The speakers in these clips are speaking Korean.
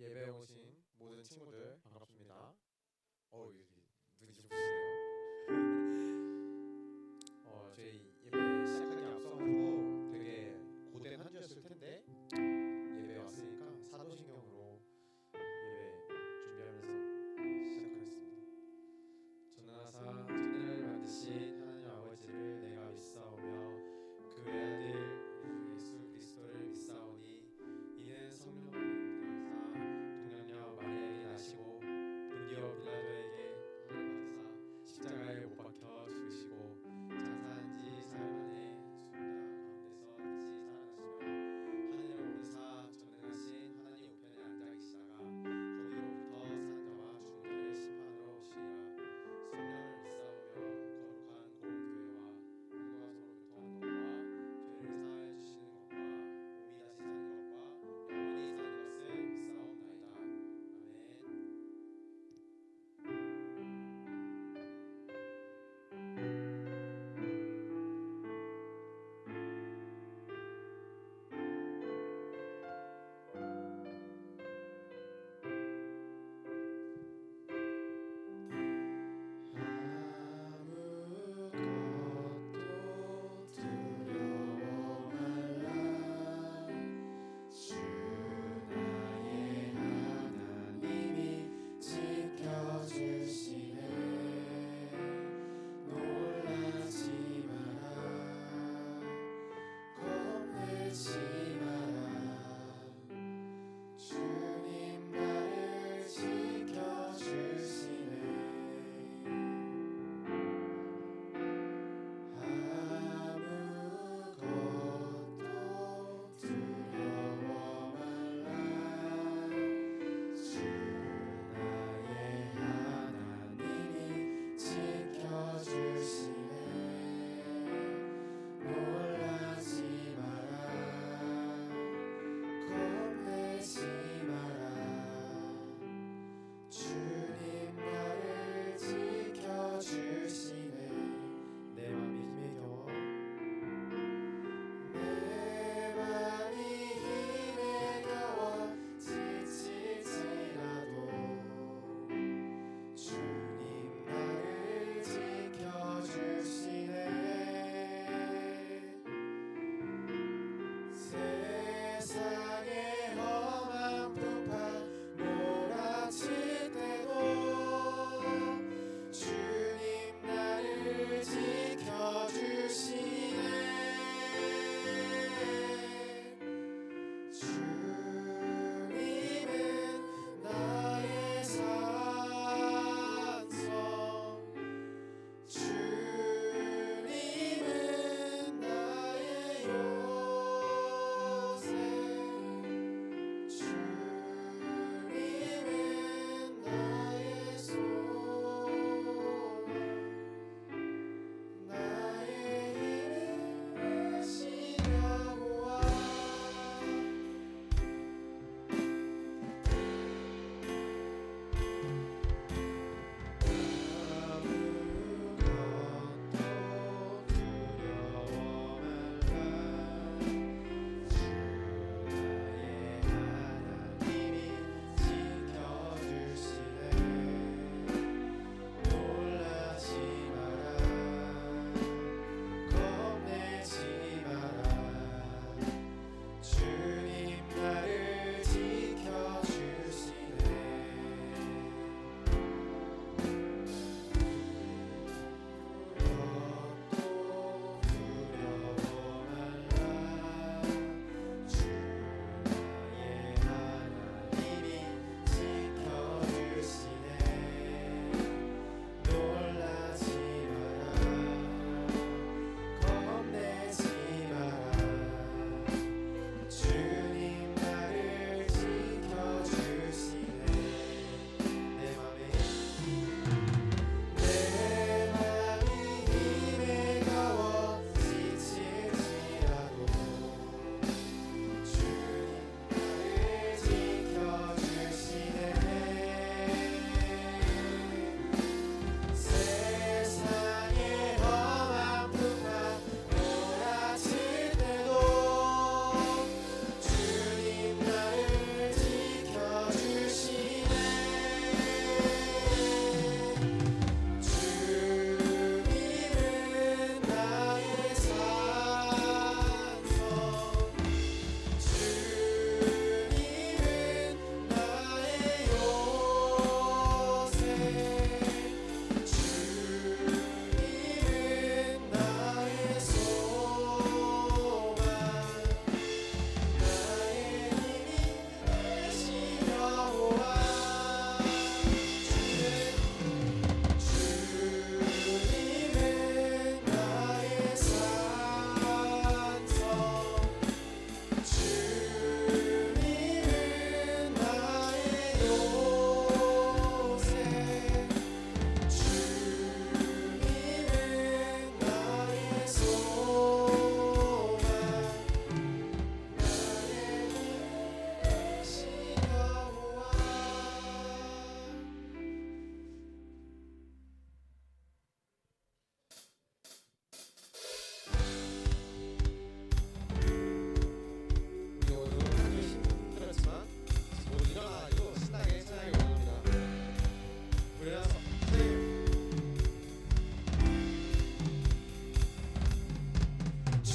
예배에 오신 모든 친구들 반갑습니다. 여기 눈이 좀 부시네요. 저희 예배 시작하기 앞서가지고 되게 고된 한 주였을 텐데 예배 왔으니까 사도신경으로 예배 준비하면서 시작하겠습니다. 전능하사 천지를 만드신 하나님 아버지를 내가 믿사오며 그 외아들 예수 그리스도를 믿사오니 이는 성령으로 인도하사 동정녀 마리아에게 나시고 본디오 빌라도에게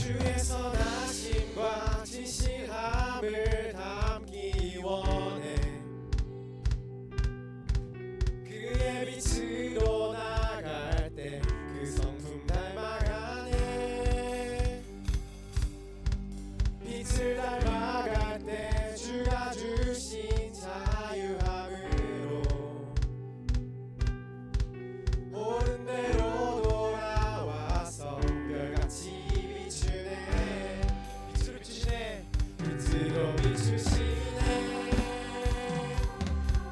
주의 선하심과 진실함을 담기 원해. 그의 빛으로 나갈 때 그 성품 닮아가네. 빛을 닮아갈 때 주가 주신 자유함으로 옳은 대로 돌아와서 별같이 비추네. 빛으로 비추시네. 빛으로 비추시네.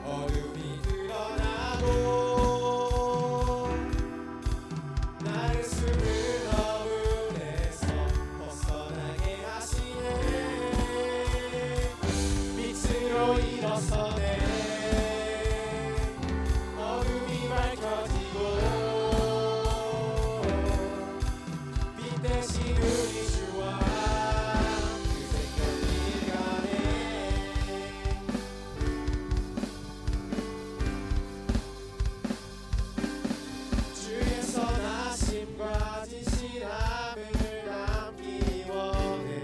어둠이 드러나고 나를 숨은 어둠에서 벗어나게 하시네. 빛으로 일어서네. 어둠이 밝혀지고 빛 대신 우리 주와 그 생명이 가네. 주의 선하심과 진실함을 담기 원해.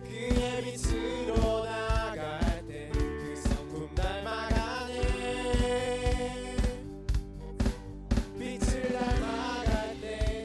그의 빛으로 나갈 때 그 성품 닮아가네. 빛을 닮아갈 때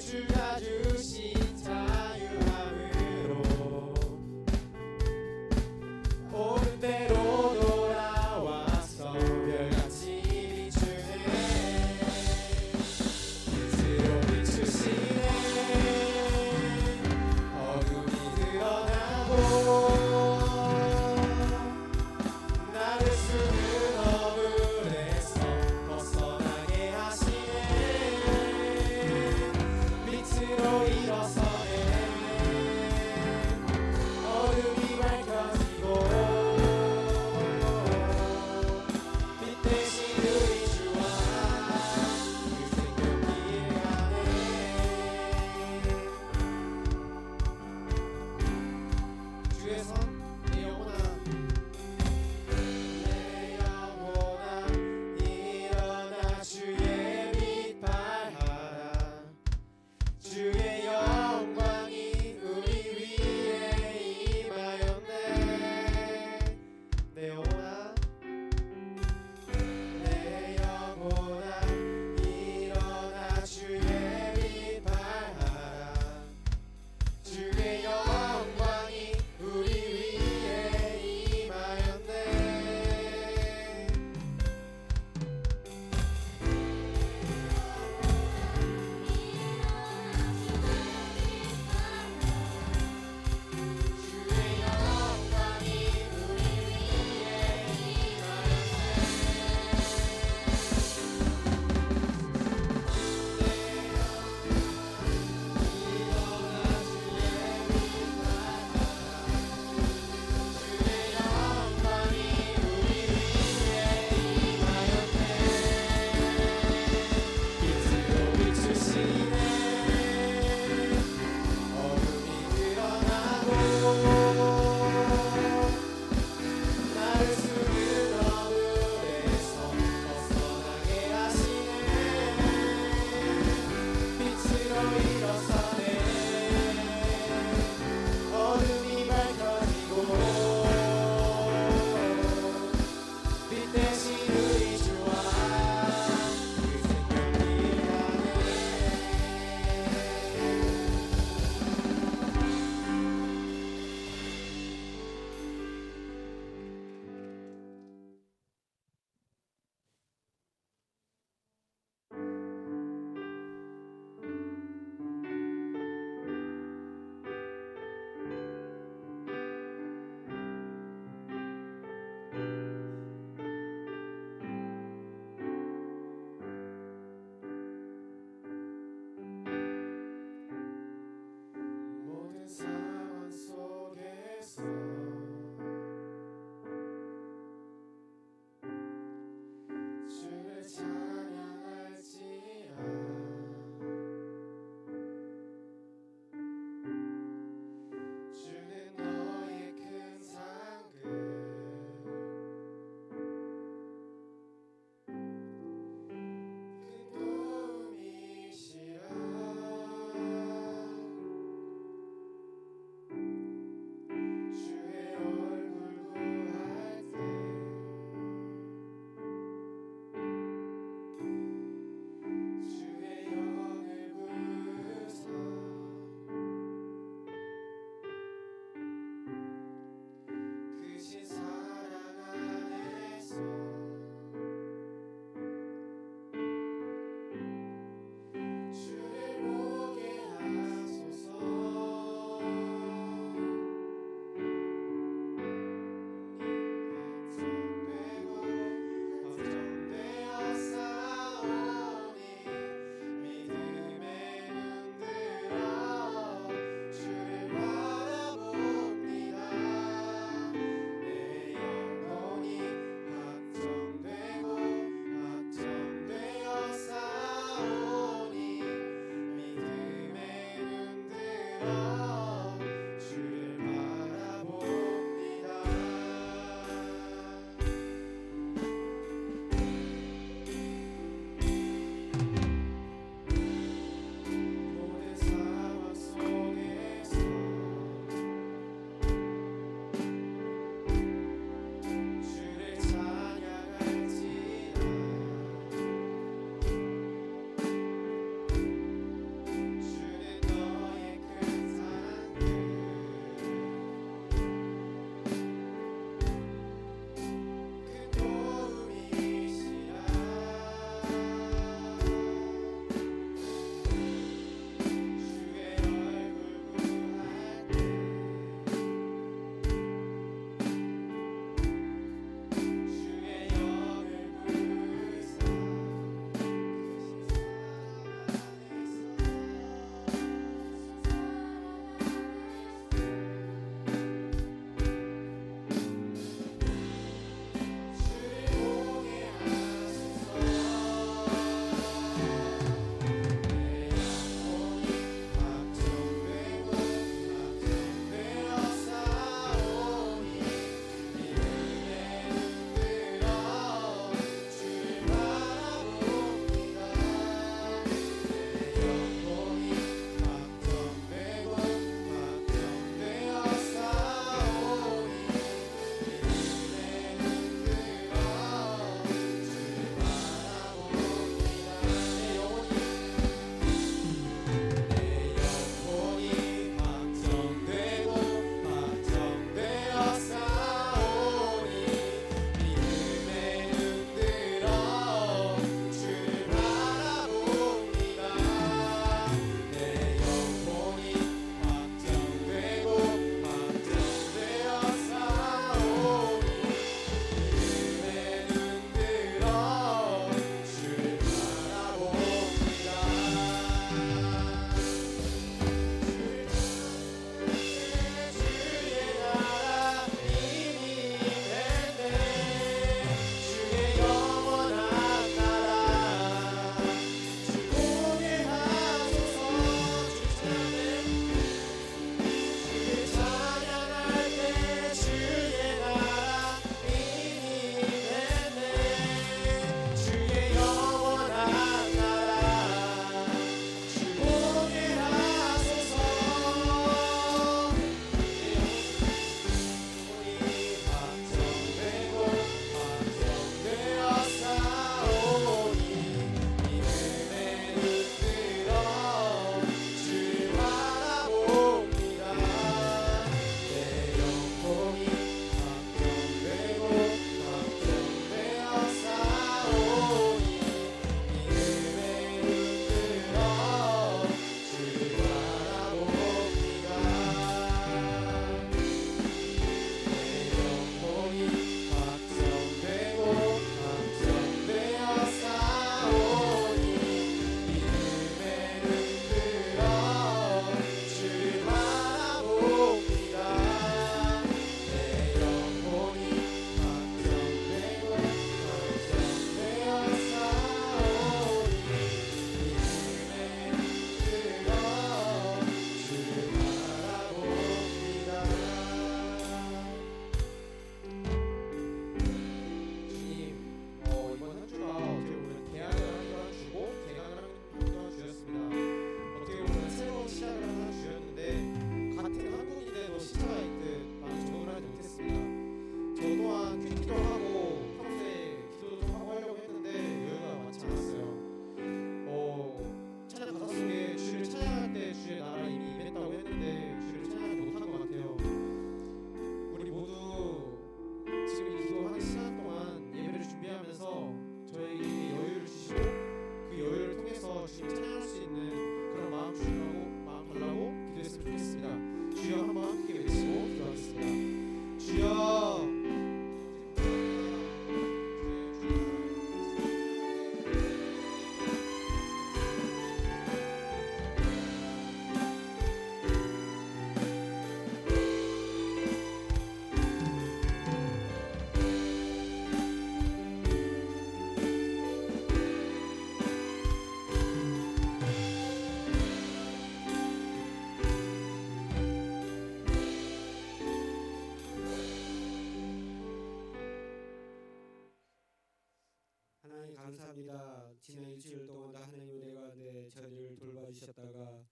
감사합니다. 지난 일주일 동안 하나님 은혜 가운데 저희를 돌봐주셨다가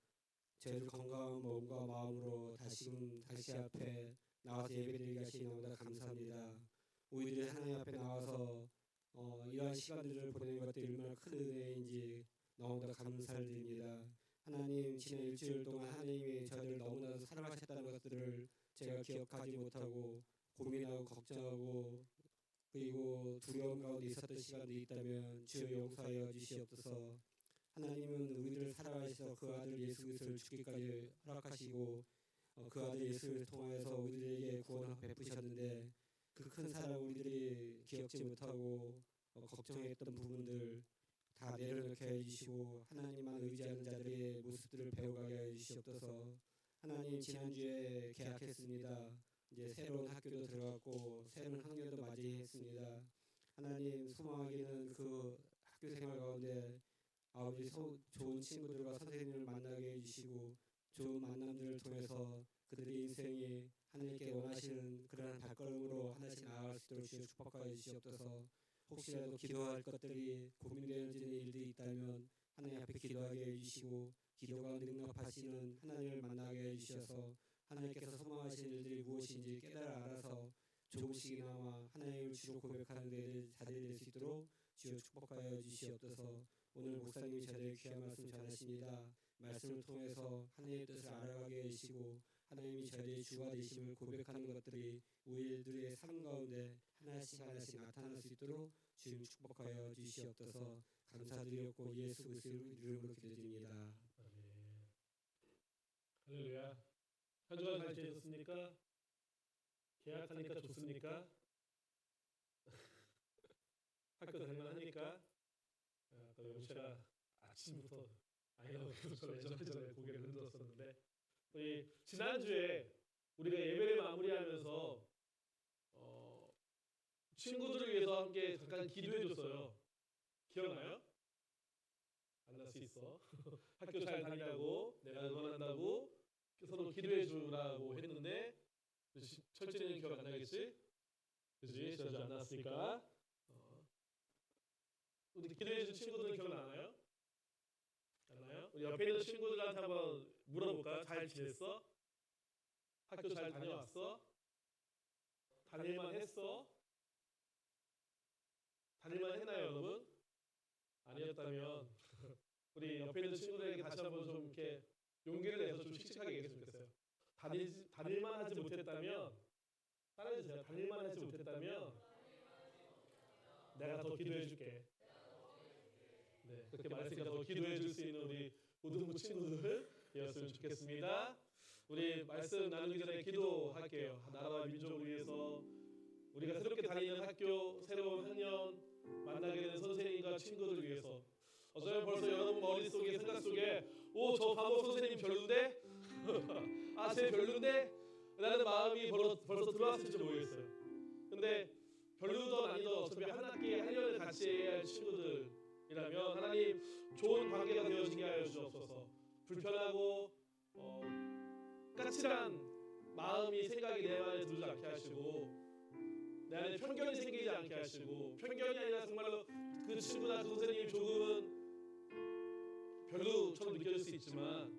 저희를 건강한 몸과 마음으로 다시 앞에 나와서 예배드리게 하시니 너무나 감사합니다. 우리들이 하나님 앞에 나와서 이러한 시간들을 보내는 것들이 얼마나 큰 은혜인지 너무나 감사를 드립니다. 하나님, 지난 일주일 동안 하나님이 저희를 너무나도 사랑하셨다는 것들을 제가 기억하지 못하고 고민하고 걱정하고 그리고 두려움 가운데 있었던 시간도 있다면 주여 용서하여 주시옵소서. 하나님은 우리를 사랑하셔서 그 아들 예수 그리스도를 죽기까지 허락하시고 그 아들 예수를 통하여서 우리들에게 구원을 베푸셨는데 그 큰 사랑 우리들이 기억지 못하고 걱정했던 부분들 다 내려놓게 해주시고 하나님만 의지하는 자들의 모습들을 배워가게 해주시옵소서. 하나님, 지난주에 개학했습니다. 이제 새로운 학교도 들어갔고 새로운 학년도 맞이했습니다. 하나님, 소망하기는 그 학교 생활 가운데 아버지 좋은 친구들과 선생님을 만나게 해주시고 좋은 만남들을 통해서 그들의 인생이 하나님께 원하시는 그러한 발걸음으로 하나씩 나아갈 수 있도록 주여 축복하여 주시옵소서. 혹시라도 기도할 것들이 고민되어지는 일들이 있다면 하나님 앞에 기도하게 해주시고 기도가 능력하시는 하나님을 만나게 해주셔서 하나님께서 소망하시는 일들이 무엇인지 알아서 조금씩이나마 하나님을 주로 고백하는 데 자리에 될 수 있도록 주여 축복하여 주시옵소서. 오늘 목사님이 저희에게 귀한 말씀 전하십니다. 말씀을 통해서 하나님의 뜻을 알아가게 해주시고 하나님이 저희의 주가 되심을 고백하는 것들이 우리들의 삶 가운데 하나씩 나타날 수 있도록 주님 축복하여 주시옵소서. 감사드리옵고 예수 그리스도의 이름으로 기도드립니다. 아멘. 할렐루야. 한 주간 잘 지내셨습니까? 계약하니까 좋습니까? 학교 다닐만하니까? 아까 영채가 아침부터 아니라고 저 예전에 고개를 흔들었었는데 우리 지난주에 우리가 예배를 마무리하면서 친구들을 위해서 함께 잠깐 기도해줬어요. 기억나요? 안 날 수 있어. 학교 잘 다니라고 내가 응원한다고 서로 기도해주라고 했는데 철진이는 기억 안 나겠지? 그지? 저주 안 났으니까. 우리 기도해준 친구들은 기억나나요? 안 나요? 우리 옆에 있는 친구들한테 한번 물어볼까요? 잘 지냈어? 학교 잘 다녀왔어? 다닐만 했어? 다닐만 했나요, 여러분? 아니었다면 우리 옆에 있는 친구들에게 다시 한번 좀 이렇게 용기를 내서 좀 씩씩하게 얘기했으면 좋겠어요. 다닐만 하지 못했다면 따라해주세요. 다닐만 하지 못했다면 내가 더 기도해 줄게. 네, 그렇게 말했으니까 더 기도해 줄 수 있는 우리 고등부 친구들이었으면 좋겠습니다. 우리 말씀 나누기 전에 기도할게요. 나라와 민족을 위해서 우리가 새롭게 다니는 학교, 새로운 학년, 만나게 되는 선생님과 친구들을 위해서 어쩌면 벌써 여러분 머릿속에 생각 속에 저 반복 선생님 별론데? 쟤 별론데? 라는 마음이 벌써 들어왔을지 모르겠어요. 근데 별로든 아니든 어차피 한 학기에 1년을 같이 해야 할 친구들이라면 하나님 좋은 관계가 되어지게 하여 주옵소서. 불편하고 까칠한 마음이 생각이 내 안에 들지 않게 하시고 내 안에 편견이 생기지 않게 하시고 편견이 아니라 정말로 그 친구나 그 선생님이 조금은 별로처럼 느껴질 수 있지만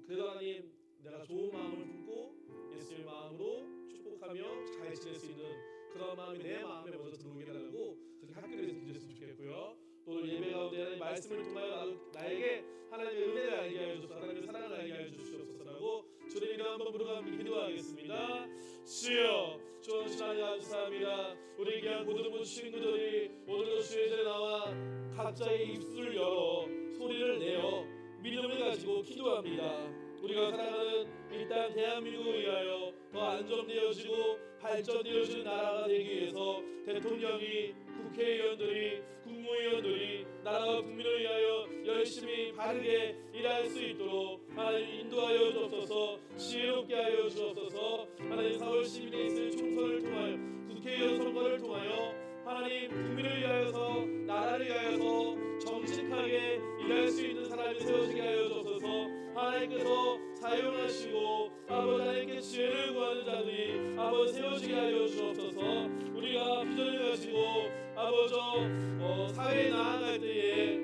그래도 하나님 내가 좋은 마음을 품고 예수의 마음으로 축복하며 잘 지낼 수 있는 그런 마음이 내 마음에 먼저 들어오게 해달라고 그렇게 학교에서 기도했으면 좋겠고요. 또 오늘 예배 가운데 하나님 말씀을 통하여 나에게 하나님의 은혜를 알게 하여 주소서 하나님의 사랑을 알게 하여 주시옵소서라고 주님 이름 한번 부르고 함께 기도하겠습니다. 주여 주신 하나님 감사합니다. 우리 귀한 고등부 친구들이 오늘도 주의 전에 나와 각자의 입술을 열어 소리를 내어 믿음을 가지고 기도합니다. 우리가 살아가는 이 땅 대한민국을 위하여 더 안정되어지고 발전되어지는 나라가 되기 위해서 대통령이 국회의원들이 국무위원들이 나라와 국민을 위하여 열심히 바르게 일할 수 있도록 하나님 인도하여 주옵소서. 지혜롭게 하여 주옵소서. 하나님 4월 10일에 있을 총선을 통하여 국회의원 선거를 통하여 하나님 국민을 위하여서 나라를 위하여서 정직하게 일할 수 있는 사람이 세워지게 하여 주옵소서. 하나님께서 사용하시고 아버지 하나님께 지혜를 구하는 자들이 아버지 세워지게 하여 주옵소서. 우리가 비전을 가지고 아버지 사회에 나아갈 때에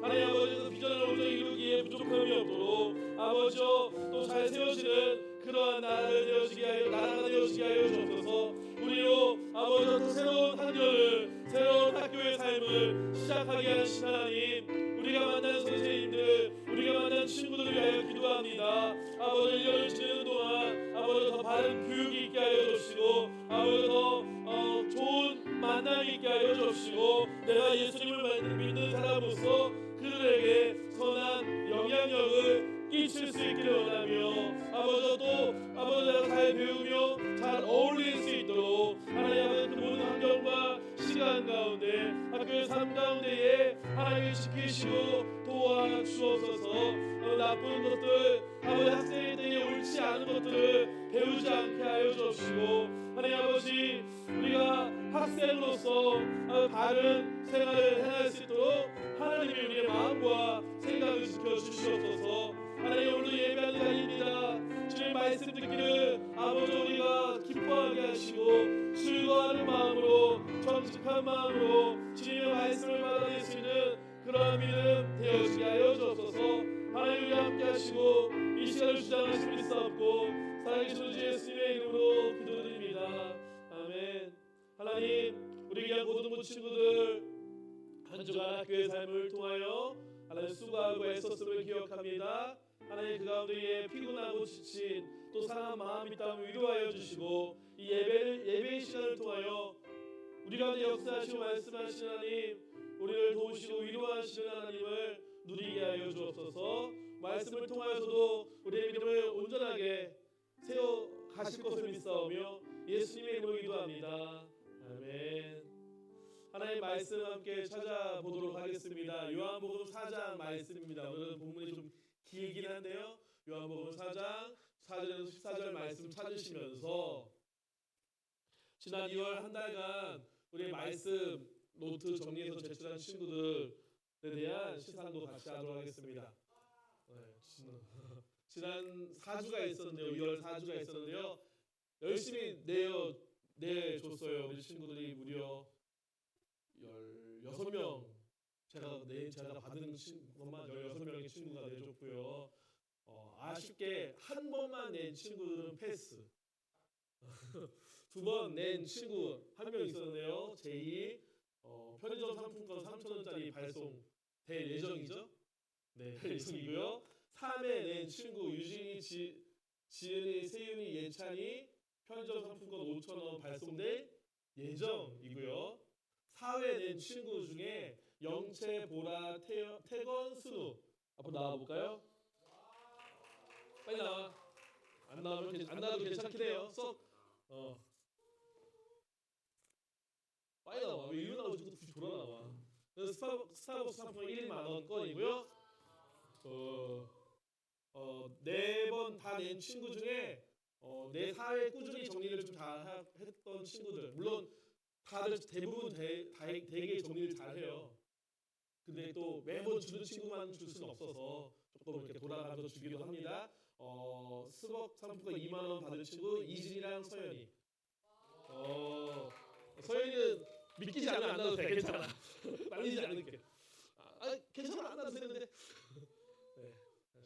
하나님 아버지 그 비전을 온전히 이루기에 부족함이 없도록 아버지 또 잘 세워지는 그러한 나라가 되어지게 하여 주옵소서. 우리로 아버지 또 새로운 학년을 새로운 학교의 삶을 시작하게 하신 하나님, 우리가 만난 선생님들, 우리가 만난 친구들을 위하여 기도합니다. 아버지 1년을 지내는 동안 아버지 더 바른 교육이 있게 하여 주시고 아버지 더 좋은 만남이 있게 하여 주시고 내가 예수님을 믿는 사람으로서 그들에게 선한 영향력을 끼칠 수 있기를 원하며 아버지 또 아버지 내가 잘 배우며 잘 어울릴 수 있도록 하나님 아버지 그 모든 환경과 시간 가운데 학교의 삶 가운데에 하나님을 지키시고 도와주옵소서. 나쁜 것들 아버지 학생에 대해 옳지 않은 것들을 배우지 않게 하여 주옵시고 하나님 아버지 우리가 학생으로서 바른 생활을 행할 수 있도록 하나님이 우리의 마음과 생각을 지켜주시옵소서. 하나님 오늘도 예배하는 자리입니다. 주의 말씀 듣기를 아버지 우리가 기뻐하게 하시고 즐거워하는 마음으로 정직한 마음으로 주님의 말씀을 받아낼 수 있는 그러한 믿음 되어지게 하여 주옵소서. 하나님 우리와 함께 하시고 이 시간을 주장하실 수 있사옵고 살아계신 주 예수님의 이름으로 기도드립니다. 아멘. 하나님 우리 귀한 고등부 친구들 한 주간 학교의 삶을 통하여 하나님 수고하고 애썼음을 기억합니다. 하나님 그 가운데에 피곤하고 지친 또 상한 마음이 있다면 위로하여 주시고 이 예배의 시간을 통하여 우리 가운데 역사하시고 말씀하시는 하나님, 우리를 도우시고 위로하시는 하나님을 누리게 하여 주옵소서. 말씀을 통하여서도 우리의 믿음을 온전하게 세워 가실 것을 믿사오며 예수님의 이름으로 기도합니다. 아멘. 하나님 말씀 함께 찾아보도록 하겠습니다. 요한복음 4장 말씀입니다. 오늘은 본문이 좀 길긴 한데요. 요한복음 4장 4절에서 14절 말씀 찾으시면서 지난 2월 한 달간 우리의 말씀 노트 정리해서 제출한 친구들에 대한 시상도 같이 하도록 하겠습니다. 지난 4주가 있었는데요. 2월 4주가 있었는데요. 열심히 내줬어요. 우리 친구들이 무려 16명 제가 받은 것만 16명의 친구가 내줬고요. 아쉽게 한 번만 낸 친구들은 패스. 2번 낸 친구 한 명 있었는데요. 제2 편의점 상품권 3,000원짜리 발송될 예정이죠. 네, 예정이고요. 3회 낸 친구 유진이, 지은이, 세윤이, 예찬이 편의점 상품권 5,000원 발송될 예정이고요. 4회 낸 친구 중에 영채, 보라, 태건, 순우 앞으로 나와볼까요? 빨리 나와. 안 나와도 괜찮긴 해요. 빨리 나와. 왜 이리 나오지? 굳이 돌아 나와. 스타벅스 상품 1만 원권이고요. 4번 다 낸 친구 중에 내 사회 꾸준히 정리를 좀 잘 했던 친구들, 물론 다들 대부분 되게 정리를 잘 해요. 근데 또 매번 주는 친구만 줄 수는 없어서 조금 이렇게 돌아가면서 주기도 합니다. 스벅 상품권 2만 원 받은 친구 이진이랑 서연이. 서연이는 믿기지 않으면 안 나도 돼. 괜찮아. 말리지 않을게. 괜찮아. 안 나도 되는데. 네.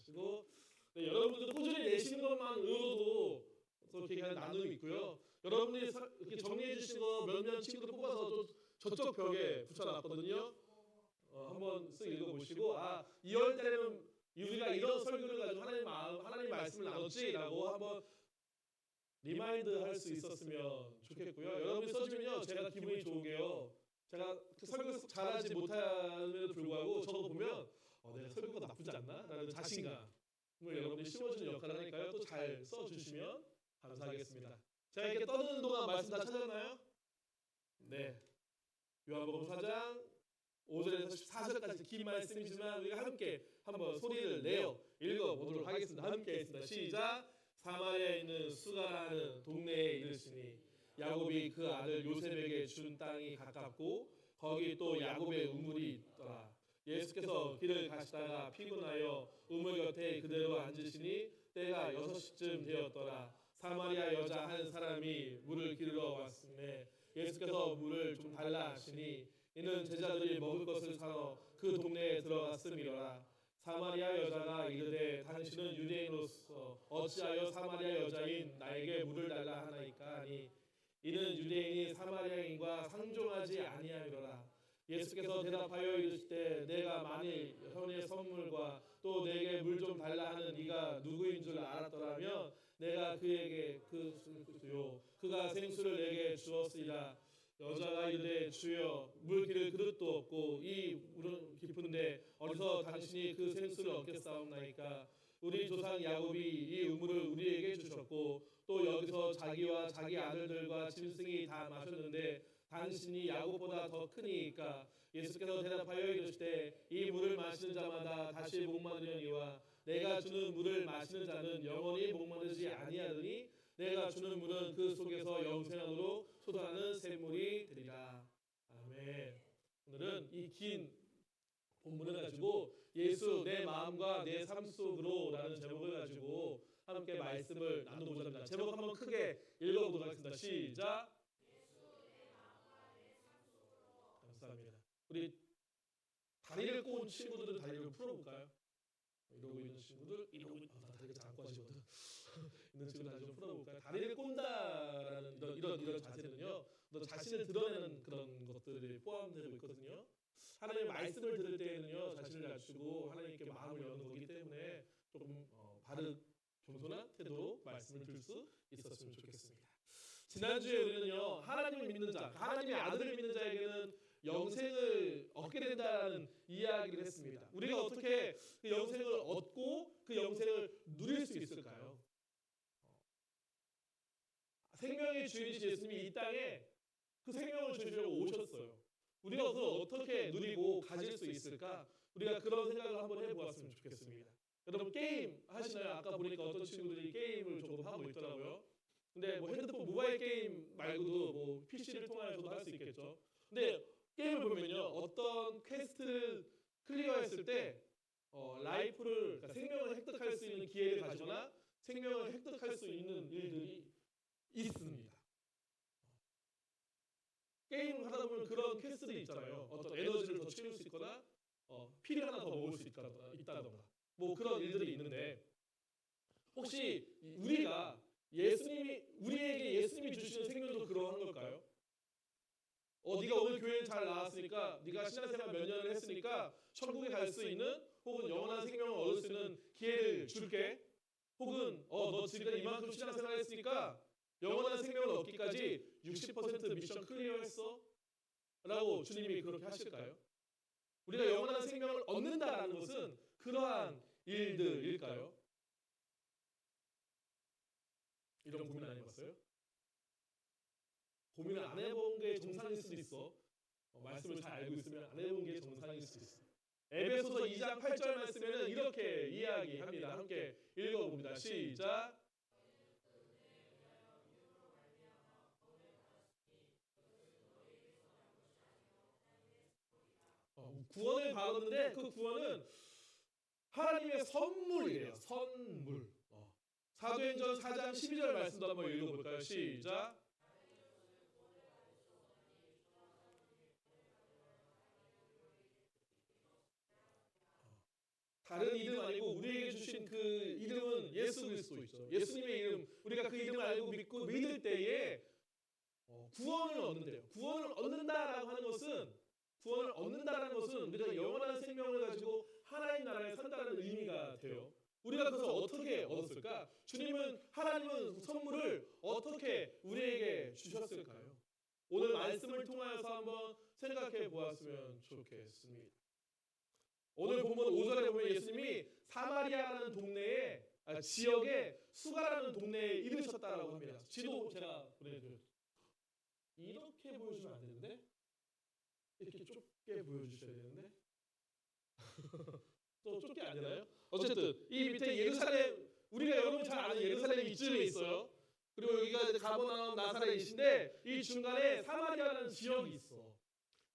그리고 네, 여러분들도 꾸준히 내시는 것만으로도 또 이렇게 나눔이 있고요. 여러분들이 이렇게 정리해 주신 거 몇몇 친구들 뽑아서 저쪽 벽에 붙여놨거든요. 한번 쓱 읽어보시고 2월 달에는 우리가 이런 설교를 가지고 하나님 말씀을 나눴지라고 한번 리마인드 할 수 있었으면 좋겠고요. 여러분이 써주면요 제가 기분이 좋은 게요. 제가 그 설교 잘하지 못함에도 불구하고 저거 보면 내가 설교가 나쁘지 않나? 라는 자신감을 여러분이 심어주는 역할을 하니까요. 또 잘 써주시면 감사하겠습니다. 제가 이렇게 떠드는 동안 말씀 다 찾았나요? 네. 요한복음 4장 5절에서 14절까지 긴 말씀이지만 우리가 함께 한번 소리를 내어 읽어보도록 하겠습니다. 함께 했습니다. 시작. 사마리아에 있는 수가라는 동네에 이르시니 야곱이 그 아들 요셉에게 준 땅이 가깝고 거기 또 야곱의 우물이 있더라. 예수께서 길을 가시다가 피곤하여 우물 곁에 그대로 앉으시니 때가 6시쯤 되었더라. 사마리아 여자 한 사람이 물을 기르러 왔음에 예수께서 물을 좀 달라 하시니 이는 제자들이 먹을 것을 사러 그 동네에 들어갔음이로라. 사마리아 여자가 이르되 당신은 유대인으로서 어찌하여 사마리아 여자인 나에게 물을 달라 하나이까 하니 이는 유대인이 사마리아인과 상종하지 아니하리로라. 예수께서 대답하여 이르시되 내가 만일 현의 선물과 또 내게 물 좀 달라 하는 이가 누구인 줄 알았더라면 내가 그에게 그가 생수를 내게 주었으리라. 여자가 이르되 주여 물 기를 그릇도 없고 이 물은 깊은데 어디서 당신이 그 생수를 얻겠사옵나이까. 우리 조상 야곱이 이 우물을 우리에게 주셨고 또 여기서 자기와 자기 아들들과 짐승이 다 마셨는데 당신이 야곱보다 더 크니까. 예수께서 대답하여 이르시되 이 물을 마시는 자마다 다시 목마르려니와 내가 주는 물을 마시는 자는 영원히 목마르지 아니하더니 내가 주는 물은 그 속에서 영생으로 솟아나는 샘물이 되리라. 아멘. 오늘은 이 긴 본문을 가지고 예수 내 마음과 내 삶 속으로라는 제목을 가지고 함께 말씀을 나눠보자 합니다. 제목 한번 크게 읽어보도록 하겠습니다. 시작. 감사합니다. 우리 다리를 꼬은 친구들은 다리를 풀어볼까요? 이러고 있는 친구들, 이러고 나 다리가 잘 안 꼬아지거든. 있는 친구들 다리 좀 풀어볼까요? 다리를 꼰다라는 이런 자세는요, 너 자신을 드러내는 그런 것들이 포함되고 있거든요. 하나님의 말씀을 들을 때에는요, 자신을 낮추고 하나님께 마음을 여는 거기 때문에 조금 바른 겸손한 태도로 말씀을 들을 수 있었으면 좋겠습니다. 지난주에 우리는요, 하나님을 믿는 자, 하나님의 아들을 믿는 자에게는 영생을 얻게 된다는 이야기를 했습니다. 우리가 어떻게 그 영생을 얻고 그 영생을 누릴 수 있을까요? 생명의 주인이신 예수님이 이 땅에 그 생명을 주시려고 오셨어요. 우리가 그걸 어떻게 누리고 가질 수 있을까? 우리가 그런 생각을 한번 해보았으면 좋겠습니다. 여러분 게임 하시나요? 아까 보니까 어떤 친구들이 게임을 조금 하고 있더라고요. 근데 뭐 핸드폰 모바일 게임 말고도 뭐 PC를 통하여서도 할 수 있겠죠. 근데 게임을 보면요, 어떤 퀘스트를 클리어했을 때 라이프를, 그러니까 생명을 획득할 수 있는 기회를 가지거나 생명을 획득할 수 있는 일들이 있습니다. 게임을 하다 보면 그런 퀘스트들이 있잖아요. 어떤 에너지를 더 채울 수 있거나 피를 하나 더 먹을 수 있다던가 뭐 그런 일들이 있는데, 혹시 우리가 우리에게 예수님이 주시는 생명도 그러한 걸까요? 네가 오늘 교회를 잘 나왔으니까, 네가 신앙생활 몇 년을 했으니까 천국에 갈 수 있는 혹은 영원한 생명을 얻을 수 있는 기회를 줄게. 혹은 너 지금까지 이만큼 신앙생활 했으니까 영원한 생명을 얻기까지 60% 미션 클리어했어? 라고 주님이 그렇게 하실까요? 우리가 영원한 생명을 얻는다라는 것은 그러한 일들일까요? 이런 고민 안 해봤어요? 고민을 안 해본 게 정상일 수도 있어. 말씀을 잘 알고 있으면 안 해본 게 정상일 수도 있어. 에베소서 2장 8절 말씀에는 이렇게 이야기합니다. 함께 읽어봅니다. 시작. 구원을 받았는데 그 구원은 하나님의 선물이래요. 선물. 사도행전 4장 12절 말씀도 한번 읽어볼까요? 시작. 다른 이름 아니고 우리에게 주신 그 이름은 예수 그리스도이죠. 예수님의 이름, 우리가 그 이름을 알고 믿고 믿을 때에 구원을 얻는데요. 구원을 얻는다라고 하는 것은, 구원을 얻는다라는 것은 우리가 영원한 생명을 가지고 하나님 나라에 산다는 의미가 돼요. 우리가 그것을 어떻게 얻었을까? 하나님은 선물을 어떻게 우리에게 주셨을까요? 오늘 말씀을 통하여서 한번 생각해 보았으면 좋겠습니다. 오늘 본문 5절에 보면 예수님이 사마리아라는 지역에 수가라는 동네에 이르셨다라고 합니다. 지도 제가 보내드려요. 이렇게 보여주면 안 되는데? 이렇게 좁게 보여주셔야 되는데? 또 좁게 안 되나요? 어쨌든 이 밑에 예루살렘, 우리가 여러분 잘 아는 예루살렘이 이쯤에 있어요. 그리고 여기가 가버나움 나사렛이신데 이 중간에 사마리아라는 지역이 있어.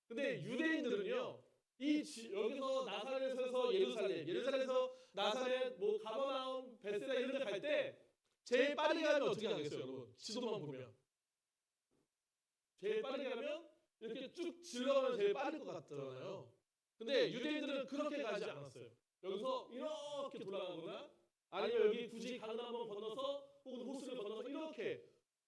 근데 유대인들은요, 여기서 나사렛에서 예루살렘에서 나사렛, 뭐 가버나움, 베세다 이런 데 갈 때 제일 빠르게 가면 어떻게 가겠어요, 여러분? 지도만 보면 제일 빠르게 가면 이렇게 쭉 질러가면 제일 빠를 것 같잖아요. 근데 유대인들은 그렇게 가지 않았어요. 여기서 이렇게 돌아가거나 아니면 여기 굳이 강을 한번 건너서 혹은 호수를 건너서 이렇게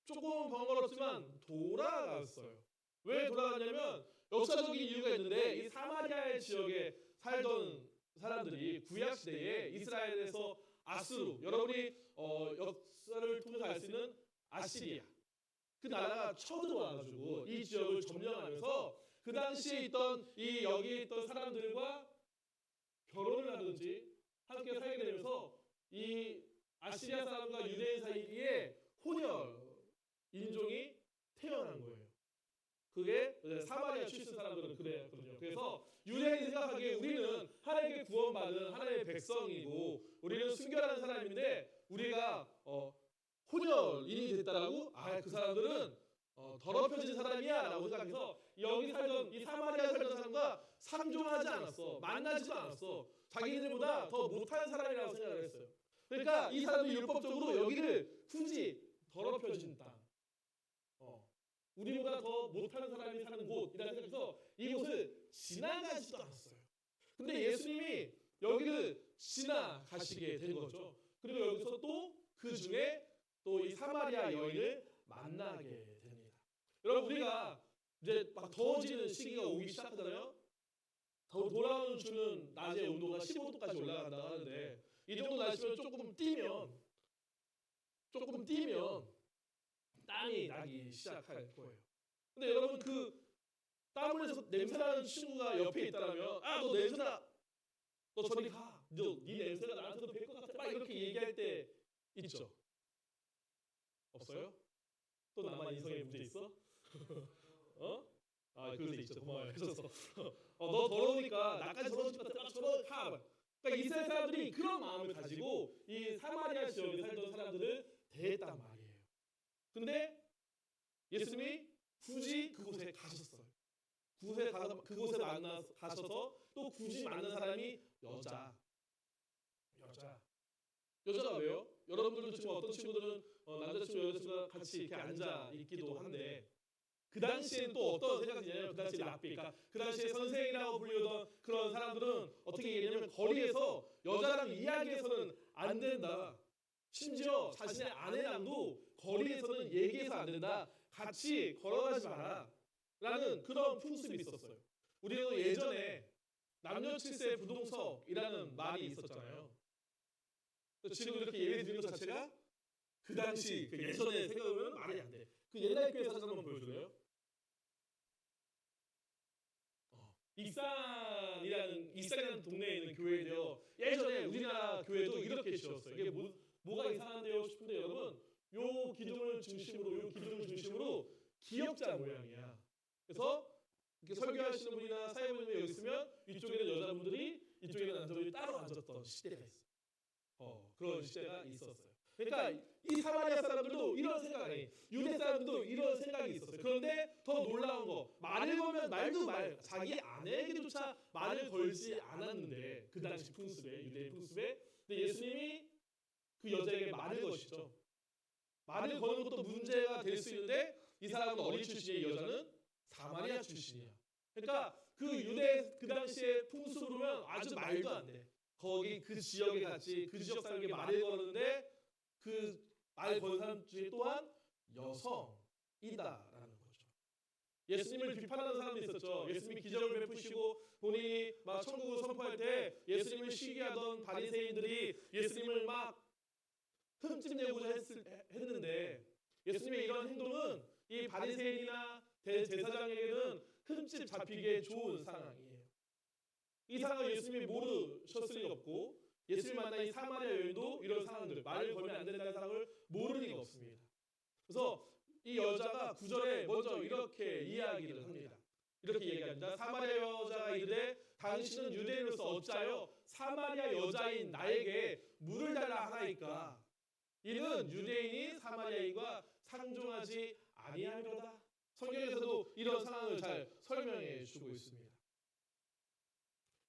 조금 번거롭지만 돌아갔어요. 왜 돌아갔냐면 역사적인 이유가 있는데 이 사마리아 지역에 살던 사람들이 구약 시대에 이스라엘에서 아수르, 여러분이 역사를 통해서 알 수 있는 아시리아 그 나라가 쳐들어와가지고 이 지역을 점령하면서 그 당시에 있던 이 여기 있던 사람들과 결혼을 하든지 함께 살게 되면서 이 아시리아 사람과 유대인 사이에 혼혈 인종이 태어난 거예요. 그게 사마리아 출신 사람들은 그랬거든요. 그래서 유대인이 생각하기에 우리는 하나님께 구원받은 하나님의 백성이고 우리는 순결한 사람인데 우리가 혼혈인이 됐다라고 그 사람들은 더럽혀진 사람이야라고 생각해서 여기 살던 이 사마리아 살던 사람과 상종하지 않았어. 만나지도 않았어. 자기들보다 더 못한 사람이라고 생각을 했어요. 그러니까 이 사람들이 율법적으로 여기를 굳이 더럽혀진 땅, 우리보다 더 못하는 사람이 사는 곳이라고 생각해서 이곳을 지나가지도 않았어요. 근데 예수님이 여기를 지나가시게 된 거죠. 그리고 여기서 또 그 중에 또 이 사마리아 여인을 만나게 됩니다. 여러분 우리가 이제 막 더워지는 시기가 오기 시작하잖아요. 돌아오는 주는 낮에 온도가 15도까지 올라간다고 하는데 이 정도 날씨면 조금 뛰면 땀이 나기 시작할 거예요. 근데 여러분 그 땀 흘려서 냄새나는 친구가 옆에 있다면 너 냄새나, 너 저리 가, 네 냄새가 나한테도 뵐 것 같아, 막 이렇게 얘기할 때 있죠? 없어요? 또 나만 인성에 문제 있어? 그럴 때 있죠. 고마워요. 해줘서 너 더러우니까 나까지 더러워질 것 같아, 저러 가. 그러니까 이스라엘 사람들이 그런 마음을 가지고 이 사마리아 지역에 살던 사람들을 대했단 말이에요. 근데 예수님이 굳이 그곳에 가셨어요. 그곳에 가셔서 또 굳이 만난 사람이 여자가 왜요? 여러분들도 지금 어떤 친구들은 남자친구 여자친구가 같이 이렇게 앉아 있기도 한데 그 당시에는 또 어떤 생각이냐면 그 당시 랍비, 그러니까 그 당시에 선생이라고 불리던 그런 사람들은 어떻게 얘기했냐면 거리에서 여자랑 이야기해서는 안 된다. 심지어 자신의 아내랑도 거리에서는 얘기해서 안 된다. 같이 걸어가지 마라. 라는 그런 풍습이 있었어요. 우리도 예전에 남녀 칠세 부동석이라는 말이 있었잖아요. 지금 이렇게 예를 드리는 것 자체가 그 당시 그 예전에 생각하면 말이 안 돼. 그 옛날 교회 사진 한번 보여줄래요? 익산이라는 동네에 있는 교회인데요. 예전에 우리나라 교회도 이렇게 지었어요. 이게 뭐가 이상한데요 싶은데 여러분, 요 기둥을 중심으로 기역자 모양이야. 그래서 이렇게 설교하시는 분이나 사회분이 여기 있으면 이쪽에는 여자분들이 이쪽에는 남자분들이 따로 앉았던 시대가 있어요. 그런 시대가 있었어요. 그러니까 이 사마리아 사람들도 이런 생각이, 유대 사람들도 이런 생각이 있었어요. 그런데 더 놀라운 거, 말을 걸면 자기 아내에게조차 말을 걸지 않았는데 그 당시 풍습에, 유대의 풍습에, 근데 예수님이 그 여자에게 말을 거시죠. 말을 거는 것도 문제가 될 수 있는데 이 사람은 어린 출신의 여자는 사마리아 출신이야. 그러니까 그 유대 그 당시의 풍습으로면 아주 말도 안 돼. 거기 그 지역에 같이 그 지역 사람에게 말을 거는데 그 말 건 사람 중에 또한 여성이다라는 거죠. 예수님을 비판하는 사람도 있었죠. 예수님이 기적을 베푸시고 본인이 막 천국을 선포할 때 예수님을 시기하던 바리새인들이 예수님을 막 흠집내고자 했는데 예수님의 이런 행동은 이 바리새인이나 대제사장에게는 흠집 잡히기에 좋은 상황이에요. 이 상황을 예수님이 모르셨을 리가 없고 예수님 만난 이 사마리아 여인도 이런 상황들, 말을 걸면 안 된다는 상황을 모를 리가 없습니다. 그래서 이 여자가 9절에 먼저 이렇게 이야기를 합니다. 이렇게 얘기합니다. 사마리아 여자가 이르되 당신은 유대인으로서 어찌하여 사마리아 여자인 나에게 물을 달라 하나이까? 이는 유대인이 사마리아인과 상종하지 아니하려다. 성경에서도 이런 상황을 잘 설명해 주고 있습니다.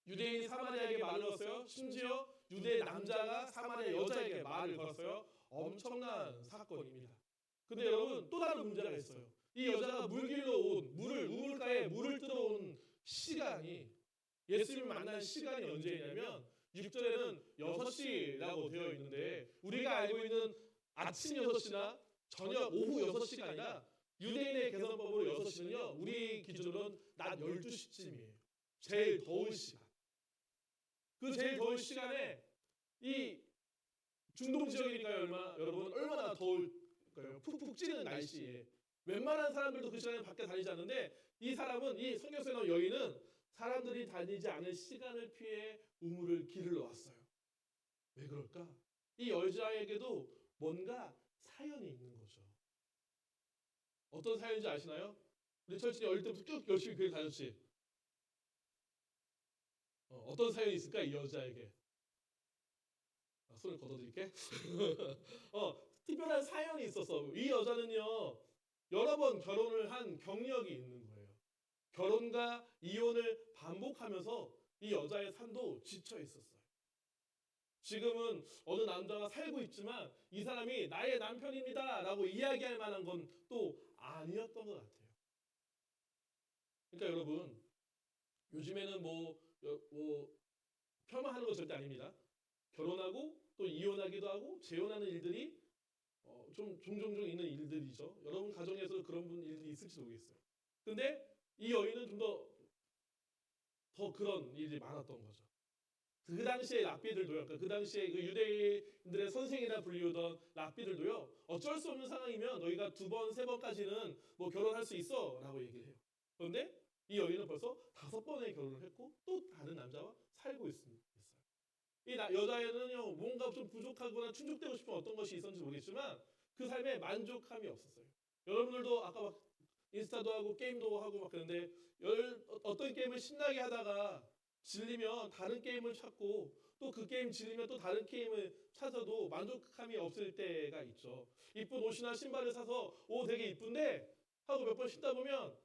유대인이 사마리아에게 말을 걸었어요. 심지어 유대 남자가 사마리아 여자에게 말을 걸었어요. 엄청난 사건입니다. 근데 여러분 또 다른 문제가 있어요. 이 여자가 물 길러 온 우물가에 물을 들어온 시간이 예수님을 만난 시간이 언제냐면 6절에는 6시라고 되어 있는데 우리가 알고 있는 아침 6시나 저녁 오후 6시가 아니라 유대인의 계산법으로 6시는요. 우리 기준으로는 낮 12시쯤이에요. 제일 더운 시간. 그 제일 더운 시간에 이 중동 지역이니까요. 여러분 얼마나 더울까요? 푹푹 찌는 날씨에 웬만한 사람들도 그 시간에 밖에 다니지 않는데 이 사람은 이 성경에 나온 여인은 사람들이 다니지 않은 시간을 피해 우물을 길러 왔어요. 왜 그럴까? 이 여자에게도 뭔가 사연이 있는 거죠. 어떤 사연인지 아시나요? 우리 철진이 어릴 때부터 쭉 열심히 교회 다녔지. 어떤 사연이 있을까 이 여자에게? 손을 걷어드릴게. 특별한 사연이 있었어. 이 여자는요 여러 번 결혼을 한 경력이 있는 거예요. 결혼과 이혼을 반복하면서 이 여자의 삶도 지쳐 있었어요. 지금은 어느 남자가 살고 있지만 이 사람이 나의 남편입니다 라고 이야기할 만한 건 또 아니었던 것 같아요. 그러니까 여러분 요즘에는 뭐 폄하하는 건 절대 아닙니다. 결혼하고 또 이혼하기도 하고 재혼하는 일들이 좀 종종 있는 일들이죠. 여러분 가정에서 그런 일들이 있을지 모르겠어요. 근데 이 여인은 좀 더 그런 일이 많았던 거죠. 그 당시에 랍비들도요. 그러니까 그 당시에 그 유대인들의 선생이라 불리우던 랍비들도요. 어쩔 수 없는 상황이면 너희가 2번, 3번까지는 뭐 결혼할 수 있어라고 얘기를 해요. 그런데 이 여인은 벌써 5번의 결혼을 했고 또 다른 남자와 살고 있어요. 이 여자애는요 뭔가 좀 부족하거나 충족되고 싶은 어떤 것이 있었는지 모르겠지만 그 삶에 만족함이 없었어요. 여러분들도 아까 막 인스타도 하고 게임도 하고 막 그런데 어떤 게임을 신나게 하다가 질리면 다른 게임을 찾고 또 그 게임 질리면 또 다른 게임을 찾아도 만족함이 없을 때가 있죠. 이쁜 옷이나 신발을 사서 되게 이쁜데 하고 몇 번 신다 보면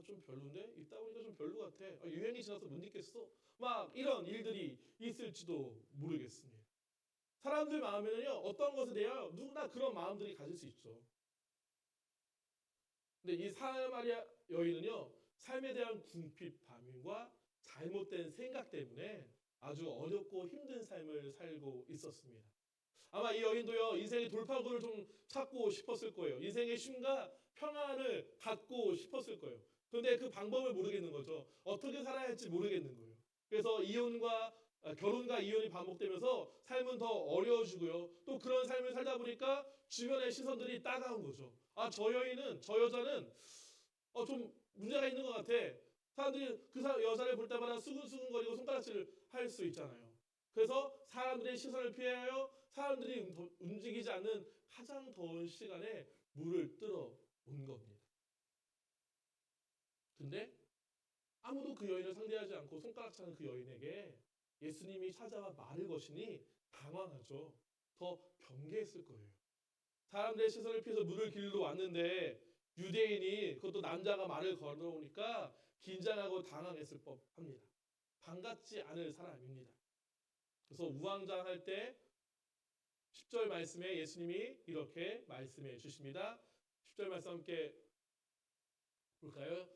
좀 별론데? 입다 보니까 좀 별로 같아. 유행이 지나서 못 입겠어. 막 이런 일들이 있을지도 모르겠습니다. 사람들 마음에는요 어떤 것에 대하여 누구나 그런 마음들이 가질 수 있죠. 근데 이 사마리아 여인은요 삶에 대한 궁핍함과 잘못된 생각 때문에 아주 어렵고 힘든 삶을 살고 있었습니다. 아마 이 여인도요 인생의 돌파구를 좀 찾고 싶었을 거예요. 인생의 쉼과 평안을 갖고 싶었을 거예요. 그런데 그 방법을 모르겠는 거죠. 어떻게 살아야 할지 모르겠는 거예요. 그래서 결혼과 이혼이 반복되면서 삶은 더 어려워지고요. 또 그런 삶을 살다 보니까 주변의 시선들이 따가운 거죠. 저 여자는 좀 문제가 있는 것 같아. 사람들이 그 여자를 볼 때마다 수근수근거리고 손가락질을 할 수 있잖아요. 그래서 사람들의 시선을 피하여 사람들이 움직이지 않는 가장 더운 시간에 물을 뜨러 온 겁니다. 근데 아무도 그 여인을 상대하지 않고 손가락질하는 그 여인에게 예수님이 찾아와 말을 거시니 당황하죠. 더 경계했을 거예요. 사람들의 시선을 피해서 물을 길러 왔는데 유대인이 그것도 남자가 말을 걸어오니까 긴장하고 당황했을 법합니다. 반갑지 않을 사람입니다. 그래서 우왕좌왕할 때 10절 말씀에 예수님이 이렇게 말씀해 주십니다. 10절 말씀 함께 볼까요?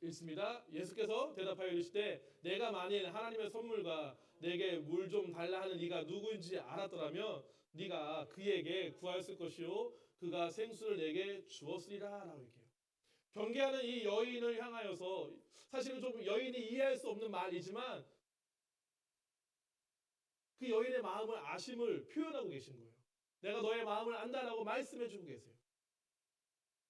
읽습니다. 예수께서 대답하여 이르시되 내가 만일 하나님의 선물과 내게 물 좀 달라 하는 이가 누구인지 알았더라면 네가 그에게 구하였을 것이요 그가 생수를 내게 주었으리라 라고 얘기해요. 경계하는 이 여인을 향하여서 사실은 좀 여인이 이해할 수 없는 말이지만 그 여인의 마음을 아심을 표현하고 계신 거예요. 내가 너의 마음을 안다라고 말씀해 주고 계세요.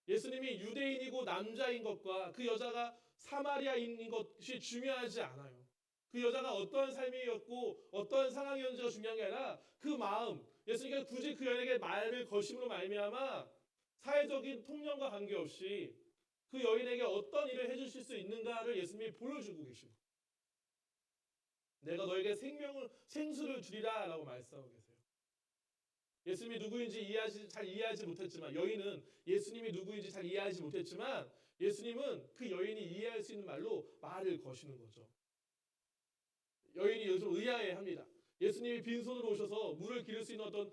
예수님이 유대인이고 남자인 것과 그 여자가 사마리아인인 것이 중요하지 않아요. 그 여자가 어떤 삶이었고 어떤 상황이었는지가 중요한 게 아니라 그 마음, 예수님께서 굳이 그 여인에게 말을 거심으로 말미암아 사회적인 통념과 관계없이 그 여인에게 어떤 일을 해주실 수 있는가를 예수님이 보여주고 계십니다. 내가 너에게 생수를 주리라 라고 말씀하고 계세요. 예수님이 누구인지 잘 이해하지 못했지만 여인은 예수님이 누구인지 잘 이해하지 못했지만 예수님은 그 여인이 이해할 수 있는 말로 말을 거시는 거죠. 여인이 요즘 의아해합니다. 예수님이 빈손으로 오셔서 물을 기를 수 있는 어떤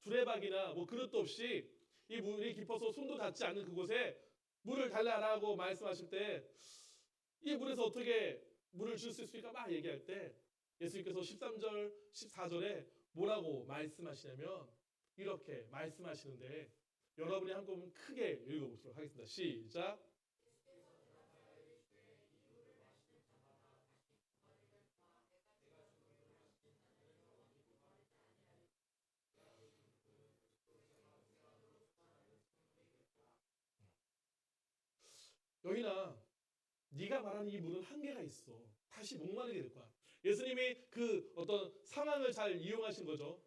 두레박이나 뭐 그릇도 없이 이 물이 깊어서 손도 닿지 않는 그곳에 물을 달라라고 말씀하실 때 이 물에서 어떻게 물을 줄 수 있습니까? 막 얘기할 때 예수님께서 13절, 14절에 뭐라고 말씀하시냐면 이렇게 말씀하시는데 여러분이 한번 크게 읽어보도록 하겠습니다. 시작. 여인아, 네가 말하는 이 물은 한계가 있어. 다시 목마르게 될 거야. 예수님이 그 어떤 상황을 잘 이용하신 거죠.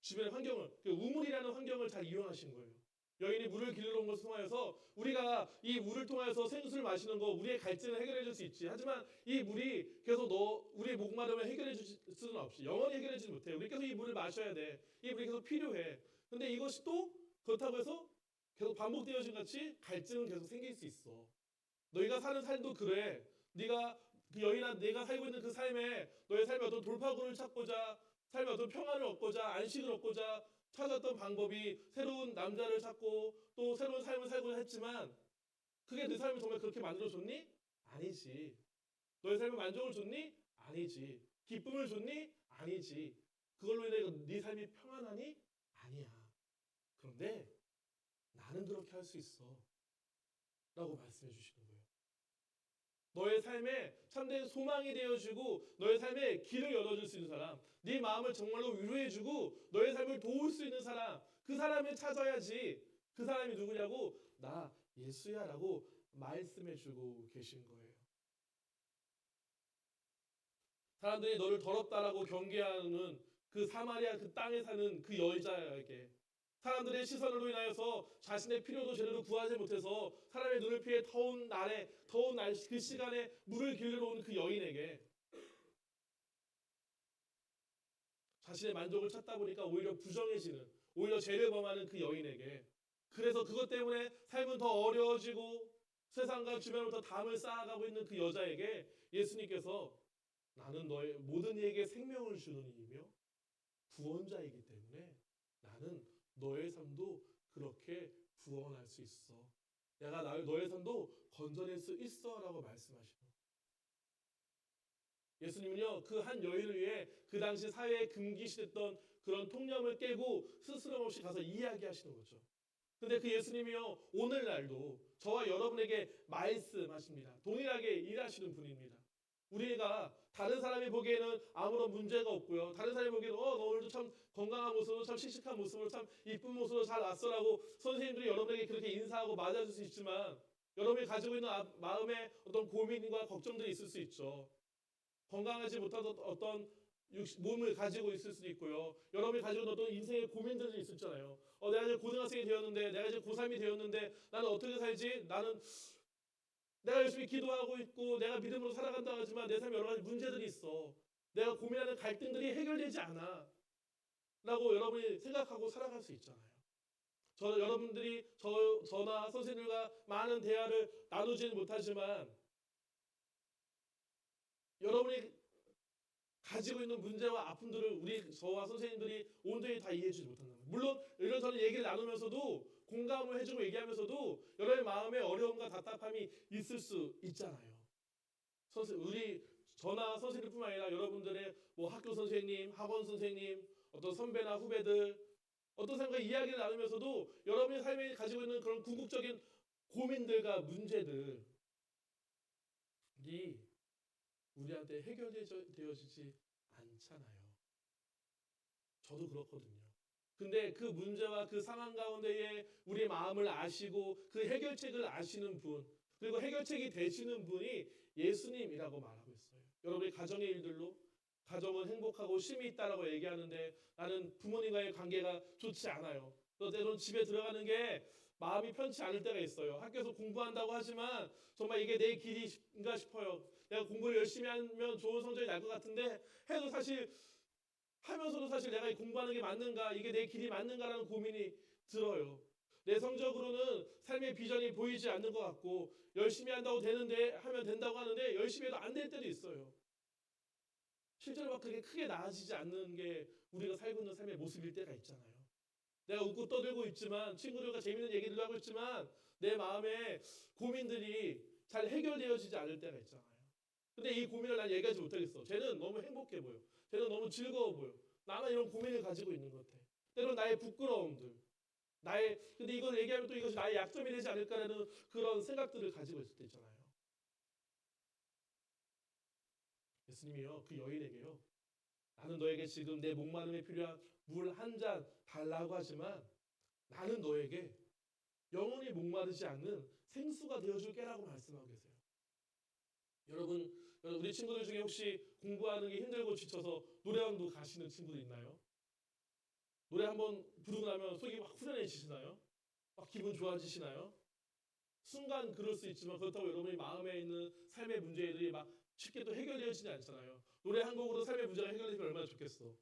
주변의 환경을, 그 우물이라는 환경을 잘 이용하신 거예요. 여인이 물을 길러 온 것을 통하여서 우리가 이 물을 통하여서 생수를 마시는 거 우리의 갈증을 해결해 줄 수 있지. 하지만 이 물이 계속 우리의 목마름을 해결해 줄 수는 없이 영원히 해결해 주지 못해. 우리 계속 이 물을 마셔야 돼. 이 물이 계속 필요해. 근데 이것이 또 그렇다고 해서 계속 반복되어진 같이 갈증은 계속 생길 수 있어. 너희가 사는 삶도 그래. 네가 그 여인아 내가 살고 있는 그 삶에 너의 삶에 어떤 돌파구를 찾고자 삶에 어떤 평안을 얻고자 안식을 얻고자 찾았던 방법이 새로운 남자를 찾고 또 새로운 삶을 살고자 했지만 그게 네 삶을 정말 그렇게 만들어줬니? 아니지. 너의 삶에 만족을 줬니? 아니지. 기쁨을 줬니? 아니지. 그걸로 인해 네 삶이 평안하니? 아니야. 그런데 나는 그렇게 할 수 있어. 라고 말씀해 주시는 거예요. 너의 삶에 참된 소망이 되어주고 너의 삶에 길을 열어줄 수 있는 사람, 네 마음을 정말로 위로해주고 너의 삶을 도울 수 있는 사람, 그 사람을 찾아야지. 그 사람이 누구냐고? 나 예수야 라고 말씀해주고 계신 거예요. 사람들이 너를 더럽다라고 경계하는 그 사마리아 그 땅에 사는 그 여자에게 사람들의 시선으로 인하여서 자신의 필요도 제대로 구하지 못해서 사람의 눈을 피해 더운 날에 더운 날 그 시간에 물을 길러 온 그 여인에게 자신의 만족을 찾다 보니까 오히려 부정해지는 오히려 죄를 범하는 그 여인에게 그래서 그것 때문에 삶은 더 어려워지고 세상과 주변으로부터 담을 쌓아가고 있는 그 여자에게 예수님께서 나는 너의 모든 이에게 생명을 주는 이이며 구원자이기 때문에 나는 너의 삶도 그렇게 구원할 수 있어. 내가 너의 삶도 건져낼 수 있어라고 말씀하시는 거예요. 예수님은요 그 한 여인을 위해 그 당시 사회에 금기시됐던 그런 통념을 깨고 스스럼 없이 가서 이야기하시는 거죠. 근데 그 예수님이요 오늘날도 저와 여러분에게 말씀하십니다. 동일하게 일하시는 분입니다. 우리가 다른 사람이 보기에는 아무런 문제가 없고요. 다른 사람이 보기에는 너 오늘도 참 건강한 모습으로 참 씩씩한 모습으로 참 이쁜 모습으로 잘 왔어라고 선생님들이 여러분에게 그렇게 인사하고 맞아줄 수 있지만 여러분이 가지고 있는 마음에 어떤 고민과 걱정들이 있을 수 있죠. 건강하지 못하던 어떤 몸을 가지고 있을 수도 있고요. 여러분이 가지고 있는 어떤 인생의 고민들이 있었잖아요. 내가 이제 고등학생이 되었는데 내가 이제 고3이 되었는데 나는 어떻게 살지? 나는 내가 열심히 기도하고 있고 내가 믿음으로 살아간다고 하지만 내 삶에 여러 가지 문제들이 있어. 내가 고민하는 갈등들이 해결되지 않아. 라고 여러분이 생각하고 살아갈 수 있잖아요. 여러분들이 저나 선생님들과 많은 대화를 나누지는 못하지만 여러분이 가지고 있는 문제와 아픔들을 저와 선생님들이 온전히 다 이해해 주지 못한다. 물론 이런저런 얘기를 나누면서도 공감을 해주고 얘기하면서도 여러분의 마음에 어려움과 답답함이 있을 수 있잖아요. 저나 선생님뿐만 아니라 여러분들의 학교 선생님, 학원 선생님, 어떤 선배나 후배들, 어떤 사람과 이야기를 나누면서도 여러분의 삶에 가지고 있는 그런 궁극적인 고민들과 문제들이 우리한테 해결되어지지 않잖아요. 저도 그렇거든요. 근데 그 문제와 그 상황 가운데에 우리의 마음을 아시고 그 해결책을 아시는 분, 그리고 해결책이 되시는 분이 예수님이라고 말하고 있어요. 여러분의 가정의 일들로 가정은 행복하고 쉼이 있다라고 얘기하는데 나는 부모님과의 관계가 좋지 않아요. 또 때로는 집에 들어가는 게 마음이 편치 않을 때가 있어요. 학교에서 공부한다고 하지만 정말 이게 내 길인가 싶어요. 내가 공부를 열심히 하면 좋은 성적이 날 것 같은데 해도 사실 하면서도 사실 내가 공부하는 게 맞는가 이게 내 길이 맞는가라는 고민이 들어요. 내 성적으로는 삶의 비전이 보이지 않는 것 같고 열심히 한다고 되는데 하면 된다고 하는데 열심히 해도 안 될 때도 있어요. 실제로 막 그렇게 크게 나아지지 않는 게 우리가 살고 있는 삶의 모습일 때가 있잖아요. 내가 웃고 떠들고 있지만 친구들과 재밌는 얘기들도 하고 있지만 내 마음에 고민들이 잘 해결되어지지 않을 때가 있잖아요. 근데 이 고민을 난 얘기하지 못하겠어. 쟤는 너무 행복해 보여. 쟤는 너무 즐거워 보여. 나는 이런 고민을 가지고 있는 것 같아. 때론 나의 부끄러움들, 근데 이걸 얘기하면 또 이것이 나의 약점이 되지 않을까라는 그런 생각들을 가지고 있을 때 있잖아요. 예수님이요, 그 여인에게요, 나는 너에게 지금 내 목마름에 필요한 물 한 잔 달라고 하지만 나는 너에게 영원히 목마르지 않는 생수가 되어줄게라고 말씀하고 계세요. 여러분, 우리 친구들 중에 혹시 공부하는 게 힘들고 지쳐서 노래방도 가시는 친구들 있나요? 노래 한번 부르고 나면 속이 막 후련해지시나요? 막 기분 좋아지시나요? 순간 그럴 수 있지만 그렇다고 여러분이 마음에 있는 삶의 문제들이 막 쉽게 또 해결되어지지 않잖아요. 노래 한 곡으로 삶의 문제가 해결되면 얼마나 좋겠어.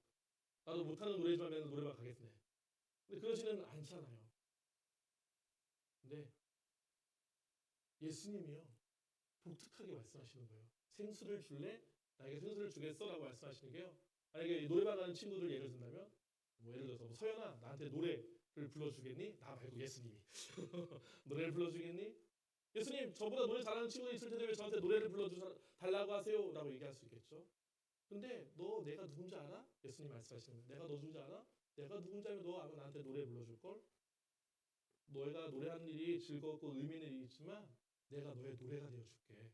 나도 못하는 노래지만 맨날 노래방 가겠네. 근데 그러지는 않잖아요. 근데 예수님이요, 독특하게 말씀하시는 거예요. 생수를 줄래? 나에게 생수를 주겠어라고 말씀하시는 게요. 만약에 노래방 가는 친구들 예를 든다면, 뭐 예를 들어서 서연아, 나한테 노래를 불러주겠니? 나 말고 예수님이 노래를 불러주겠니? 예수님, 저보다 노래 잘하는 친구가 있을 텐데 왜 저한테 노래를 불러달라고 하세요? 라고 얘기할 수 있겠죠. 근데 너 내가 누군지 알아? 예수님 말씀하시는 거예요. 내가 너 누군지 알아? 내가 누군지 알면 너 아마 나한테 노래 불러줄걸? 너희가 노래하는 일이 즐겁고 의미 있는 일이지만 내가 너의 노래가 되어줄게.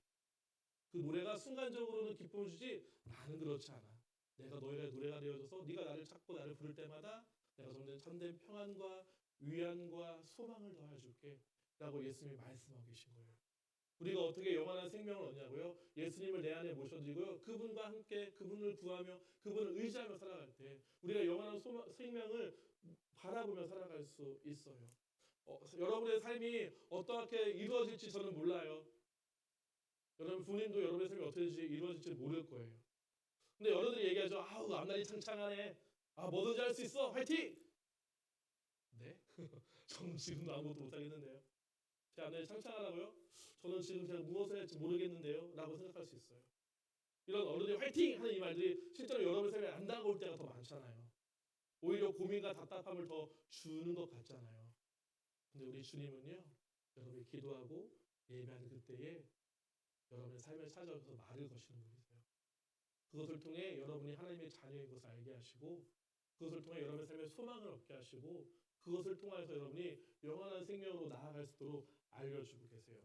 그 노래가 순간적으로는 기쁨을 주지 나는 그렇지 않아. 내가 너희가 노래가 되어줘서 네가 나를 찾고 나를 부를 때마다 내가 점점 참된 평안과 위안과 소망을 더해줄게 라고 예수님이 말씀하고 계신 거예요. 우리가 어떻게 영원한 생명을 얻냐고요? 예수님을 내 안에 모셔드리고요. 그분과 함께 그분을 구하며 그분을 의지하며 살아갈 때 우리가 영원한 생명을 바라보며 살아갈 수 있어요. 여러분의 삶이 어떻게 이루어질지 저는 몰라요. 여러분 부모님도 여러분의 삶이 어떻게 이루어질지 모를 거예요. 근데 여러분들이 얘기하죠. 아우 앞날이 창창하네. 아 뭐든지 할 수 있어. 화이팅! 네? 저는 지금도 아무것도 못하겠는데요. 제 앞날이 창창하다고요? 저는 지금 제가 무엇을 할지 모르겠는데요. 라고 생각할 수 있어요. 이런 어른들이 화이팅! 하는 이 말들이 실제로 여러분의 삶에 안 다가올 때가 더 많잖아요. 오히려 고민과 답답함을 더 주는 것 같잖아요. 근데 우리 주님은요, 여러분이 기도하고 예배하는 그때에 여러분의 삶을 찾아오셔서 말을 거시는 분이세요. 그것을 통해 여러분이 하나님의 자녀인 것을 알게 하시고 그것을 통해 여러분의 삶에 소망을 얻게 하시고 그것을 통해서 여러분이 영원한 생명으로 나아갈 수 있도록 알려주고 계세요.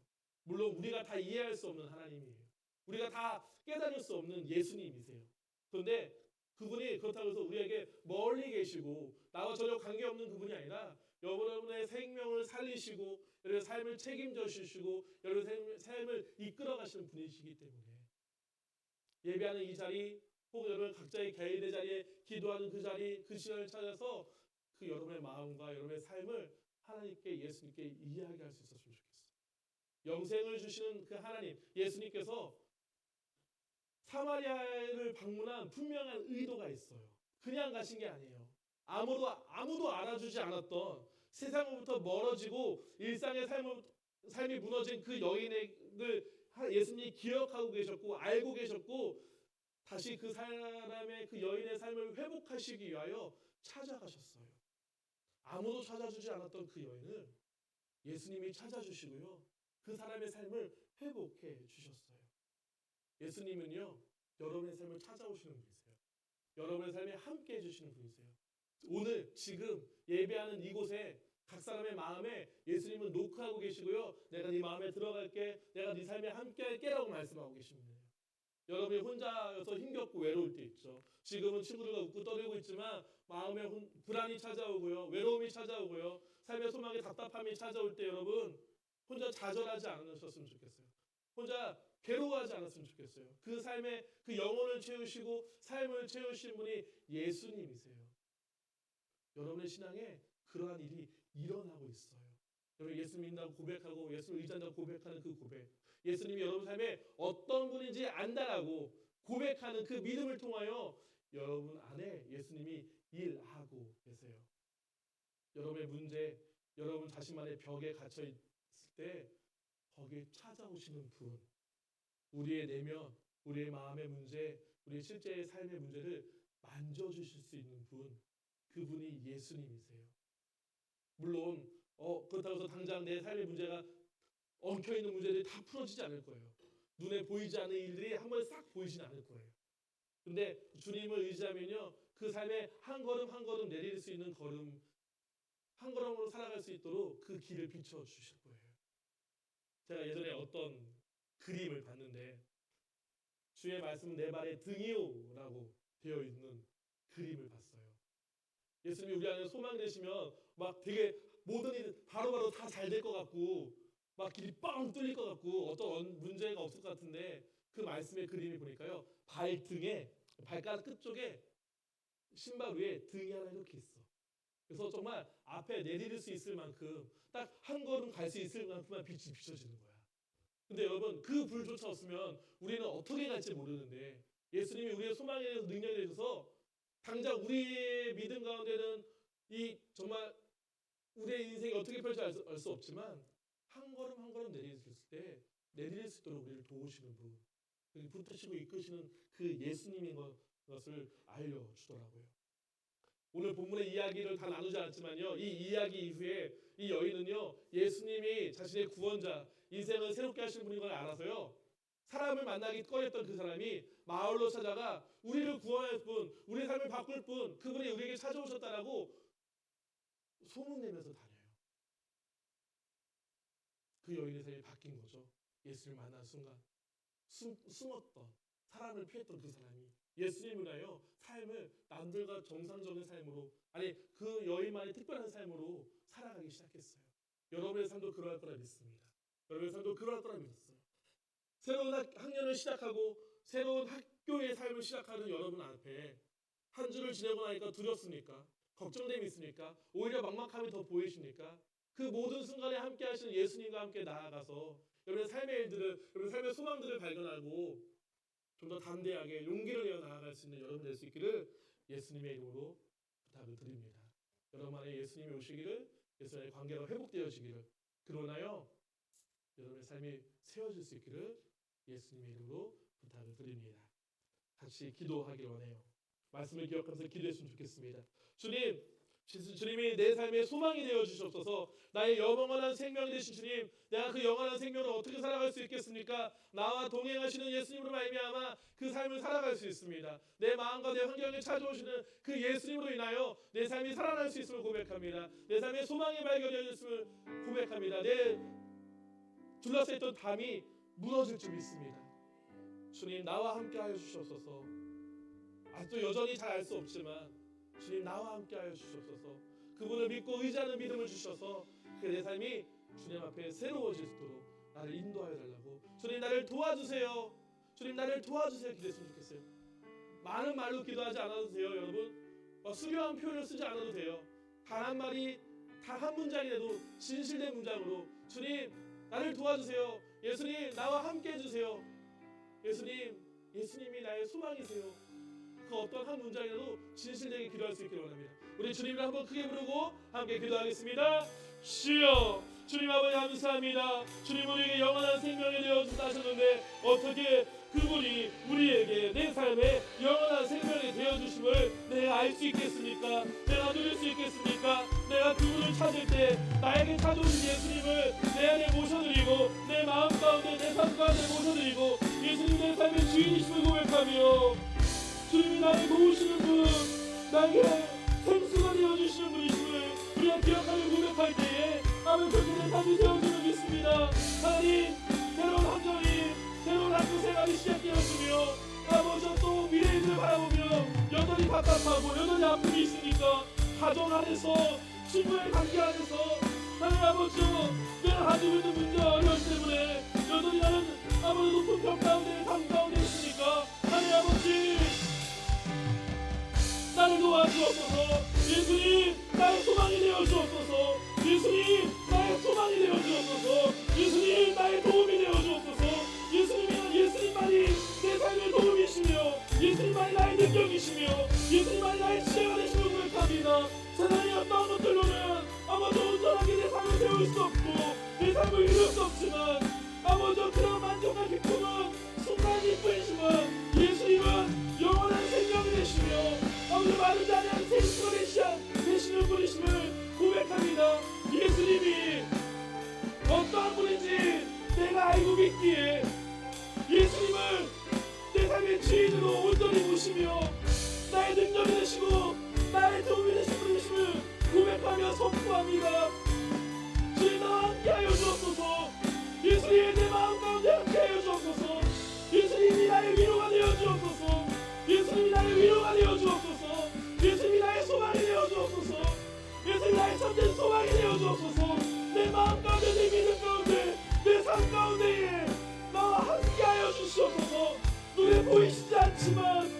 물론 우리가 다 이해할 수 없는 하나님이에요. 우리가 다 깨달을 수 없는 예수님이세요. 그런데 그분이 그렇다고 해서 우리에게 멀리 계시고 나와 전혀 관계없는 그분이 아니라 여러분의 생명을 살리시고 여러분의 삶을 책임져 주시고 여러분의 삶을 이끌어 가시는 분이시기 때문에 예배하는 이 자리 혹은 여러분 각자의 개인의 자리에 기도하는 그 자리 그 시간을 찾아서 그 여러분의 마음과 여러분의 삶을 하나님께 예수님께 이야기할 수 있었으면 좋겠어요. 영생을 주시는 그 하나님 예수님께서 사마리아를 방문한 분명한 의도가 있어요. 그냥 가신 게 아니에요. 아무도 알아주지 않았던 세상으로부터 멀어지고 일상의 삶이 무너진 그 여인을 예수님이 기억하고 계셨고 알고 계셨고 다시 그 사람의 그 여인의 삶을 회복하시기 위하여 찾아가셨어요. 아무도 찾아주지 않았던 그 여인을 예수님이 찾아주시고요. 그 사람의 삶을 회복해 주셨어요. 예수님은요. 여러분의 삶을 찾아오시는 분이세요. 여러분의 삶에 함께 해주시는 분이세요. 오늘 지금 예배하는 이곳에 각 사람의 마음에 예수님은 노크하고 계시고요. 내가 네 마음에 들어갈게. 내가 네 삶에 함께 할게 라고 말씀하고 계십니다. 여러분이 혼자여서 힘겹고 외로울 때 있죠. 지금은 친구들과 웃고 떠들고 있지만 마음에 불안이 찾아오고요. 외로움이 찾아오고요. 삶의 소망에 답답함이 찾아올 때 여러분 혼자 좌절하지 않으셨으면 좋겠어요. 혼자 괴로워하지 않았으면 좋겠어요. 그 삶에 그 영혼을 채우시고 삶을 채우신 분이 예수님이세요. 여러분의 신앙에 그러한 일이 일어나고 있어요. 여러분 예수 믿는다고 고백하고 예수를 의지한다고 고백하는 그 고백. 예수님이 여러분 삶에 어떤 분인지 안다라고 고백하는 그 믿음을 통하여 여러분 안에 예수님이 일하고 계세요. 여러분의 문제, 여러분 자신만의 벽에 갇혀 있을 때 거기에 찾아오시는 분. 우리의 내면, 우리의 마음의 문제, 우리의 실제의 삶의 문제를 만져주실 수 있는 분. 그분이 예수님이세요. 물론 그렇다고 해서 당장 내 삶의 문제가 엉켜있는 문제들이 다 풀어지지 않을 거예요. 눈에 보이지 않는 일들이 한 번에 싹 보이지는 않을 거예요. 근데 주님을 의지하면요, 그 삶에 한 걸음 한 걸음 내릴 수 있는 걸음, 한 걸음으로 살아갈 수 있도록 그 길을 비춰주실 거예요. 제가 예전에 어떤 그림을 봤는데, 주의 말씀 내 발의 등이요 라고 되어 있는 그림을 봤어요. 예수님이 우리 안에 소망이 되시면 막 되게 모든 일 바로바로 다 잘 될 것 같고 막 길이 뻥 뚫릴 것 같고 어떤 문제가 없을 것 같은데, 그 말씀의 그림이 보니까요, 발등에, 발가락 끝쪽에 신발 위에 등이 하나 이렇게 있어. 그래서 정말 앞에 내디딜 수 있을 만큼 딱 한 걸음 갈 수 있을 만큼만 빛이 비춰지는 거야. 근데 여러분, 그 불조차 없으면 우리는 어떻게 갈지 모르는데, 예수님이 우리의 소망에 대해서 능력이 되셔서 당장 우리의 믿음 가운데는 이 정말 우리의 인생이 어떻게 펼지 알 수 없지만 한 걸음 한 걸음 내디딜 때 내디딜 수 있도록 우리를 도우시는 분, 붙드시고 이끄시는 그 예수님인 것을 알려주더라고요. 오늘 본문의 이야기를 다 나누지 않았지만요, 이 이야기 이후에 이 여인은요, 예수님이 자신의 구원자, 인생을 새롭게 하실 분인 걸 알아서요, 사람을 만나기 꺼렸던 그 사람이 마을로 찾아가 우리를 구원할 분, 우리의 삶을 바꿀 분, 그분이 우리에게 찾아오셨다라고 소문내면서 다녀요. 그 여인의 삶이 바뀐 거죠. 예수를 만난 순간 숨었던, 사람을 피했던 그 사람이 예수님이라요, 삶을 남들과 정상적인 삶으로, 아니 그 여인만의 특별한 삶으로 살아가기 시작했어요. 여러분의 삶도 그러할 거라 믿습니다. 여러분의 삶도 그러할 거라 믿었어요. 새로운 학년을 시작하고 새로운 학교의 삶을 시작하는 여러분 앞에 한 주를 지내고 나니까 두렵습니까? 걱정됨이 있습니까? 오히려 막막함이 더 보이십니까? 그 모든 순간에 함께 하시는 예수님과 함께 나아가서 여러분의 삶의 일들을, 여러분의 삶의 소망들을 발견하고 좀 더 담대하게 용기를 내어 나아갈 수 있는 여러분 될 수 있기를 예수님의 이름으로 부탁을 드립니다. 여러분 안에 예수님이 오시기를, 예수님의 관계가 회복되어지기를, 그러나요 여러분의 삶이 세워질 수 있기를 예수님의 이름으로 부탁을 드립니다. 같이 기도하길 원해요. 말씀을 기억하면서 기도했으면 좋겠습니다. 주님이 내 삶의 소망이 되어 주시옵소서. 나의 영원한 생명이 되신 주님, 내가 그 영원한 생명을 어떻게 살아갈 수 있겠습니까? 나와 동행하시는 예수님으로 말미암아 그 삶을 살아갈 수 있습니다. 내 마음과 내 환경에 찾아오시는 그 예수님으로 인하여 내 삶이 살아날 수 있음을 고백합니다. 내 삶의 소망이 발견되었음을 고백합니다. 내 둘러싸 있던 담이 무너질 줄 믿습니다. 주님, 나와 함께 하여 주시옵소서. 아직도 여전히 잘 알 수 없지만 주님, 나와 함께 하여 주시옵소서. 그분을 믿고 의지하는 믿음을 주셔서 내 삶이 주님 앞에 새로워질 수 있도록 나를 인도하여 달라고, 주님 나를 도와주세요, 주님 나를 도와주세요 기도했으면 좋겠어요. 많은 말로 기도하지 않아도 돼요. 여러분, 수려한 표현을 쓰지 않아도 돼요. 단 한 말이, 단 한 문장이라도 진실된 문장으로 주님 나를 도와주세요, 예수님 나와 함께 해주세요, 예수님이 나의 소망이세요. 그 어떤 한 문장이라도 진실되게 기도할 수 있기를 원합니다. 우리 주님을 한번 크게 부르고 함께 기도하겠습니다. 주여, 주님 아버지 감사합니다. 주님 우리에게 영원한 생명이 되어준다 하셨는데 어떻게 그분이 우리에게 내 삶에 영원한 생명이 되어주심을 내가 알 수 있겠습니까? 내가 누릴 수 있겠습니까? 내가 그분을 찾을 때 나에게 찾아오신 예수님을 내 안에 모셔드리고 내 마음 가운데, 내 삶 가운데 모셔드리고 예수님 내 삶의 주인이심을 고백하며 주님이 나를 도우시는 분, 나에게 생수가 되어주시는 분이심을 우리가 기억하며 고백할 때에 아멘, 그렇게 내 삶이 세워지는 믿습니다. 하나님, 새로운 환경이, 새로운 학교 생활이 시작되었으며 아버지 또 미래를 바라보며 여전히 답답하고 여전히 아픔이 있으니까 가정 안에서, 친구의 관계 안에서 하나님 아버지 내가 가지고 있는 문제와 어려움 때문에 여전히 나는 아버지 높은 벽 가운데, 삶 가운데 있으니까 하나님 아버지 나를 도와주옵소서. 예수님 나의 소망이 되어 주옵소서. 예수님 나의 소망이 되어 주옵소서. 예수님 나의 도움이 되어 주옵소서. 예수님만이 내 삶의 도움이시며 예수님만이 나의 능력이시며 예수님만이 나의 지혜가 되심을 고백합니다. 세상의 어떠한 것들로는 아버지 온전하게 내 삶을 세울 수 없고 내 삶을 이룰 수 없지만 아버지 그런 만족과 기쁨은 순간일 뿐이지만 예수님은 영원한 생명이 되시며 아버지 마르지 않은 생수가 되시는 분이심을 고백합니다. 있기에 예수님을 내 삶의 주인으로 온전히 모시며 나의 능력이 되시고 나의 도움이 되신 분이심을 고백하며 선포합니다. 주님 나와 함께하여 주옵소서. 예수님이 내 마음 가운데 함께하여 주옵소서. 예수님이 나의 위로가 되어 주옵소서. 예수님이 나의 위로가 되어 주옵소서. 예수님이 나의 소망이 되어 주옵소서. 예수님이 나의 참된 소망이 되어 주옵소서. 내 마음 가운데 내 믿음 가운데 내 삶 가운데에 나와 함께하여 주시옵소서. 눈에 보이시지 않지만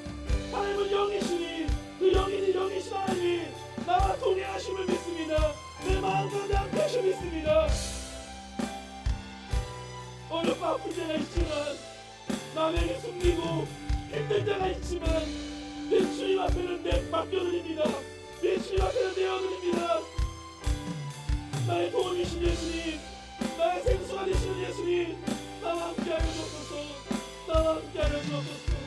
하나님은 영이시니 그 영이신 하나님이 나와 동행하심을 믿습니다. 내 마음 가운데 함께하심을 믿습니다. 어렵고 아픈 때가 있지만 남에게 숨기고 힘든 때가 있지만 내 주님 앞에는 내 맡겨드립니다. 내 주님 앞에는 내어드립니다. 나의 도움이신 예수님, 나의 생수가 되시는 예수님, 나와 함께하여 주옵소서. 나와 함께하여 주옵소서.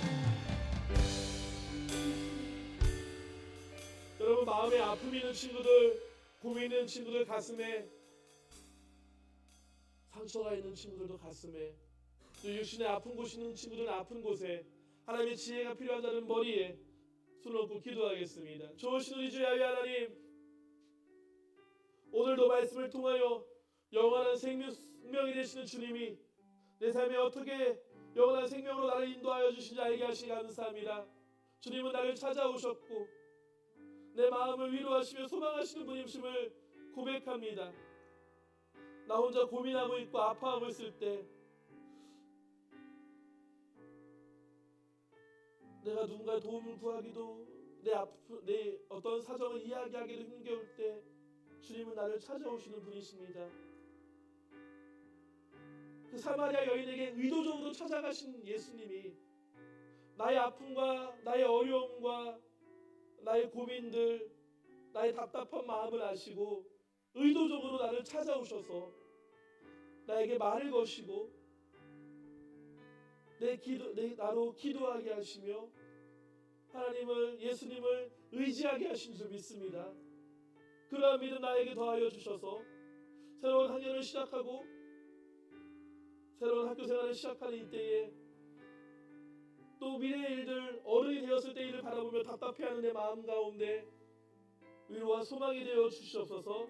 여러분, 마음에 아픔이 있는 친구들, 고민 있는 친구들 가슴에, 상처가 있는 친구들도 가슴에, 또 육신의 아픈 곳이 있는 친구들은 아픈 곳에, 하나님의 지혜가 필요한 자는 머리에 손을 얹고 기도하겠습니다. 좋으신 우리 주 야훼 하나님, 오늘도 말씀을 통하여 영원한 생명이 되시는 주님이 내 삶에 어떻게 영원한 생명으로 나를 인도하여 주신지 알게 하시기 감사합니다. 주님은 나를 찾아오셨고 내 마음을 위로하시며 소망하시는 분임심을 고백합니다. 나 혼자 고민하고 있고 아파하고 있을 때 내가 누군가의 도움을 구하기도 내 어떤 사정을 이야기하기도 힘겨울 때 주님은 나를 찾아오시는 분이십니다. 그 사마리아 여인에게 의도적으로 찾아가신 예수님이 나의 아픔과 나의 어려움과 나의 고민들, 나의 답답한 마음을 아시고 의도적으로 나를 찾아오셔서 나에게 말을 거시고 나로 기도하게 하시며 예수님을 의지하게 하신 줄 믿습니다. 그러한 믿음 나에게 더하여 주셔서 새로운 학년을 시작하고 새로운 학교 생활을 시작하는 이때에 또 미래의 일들, 어른이 되었을 때 일을 바라보며 답답해하는 내 마음 가운데 위로와 소망이 되어 주시옵소서.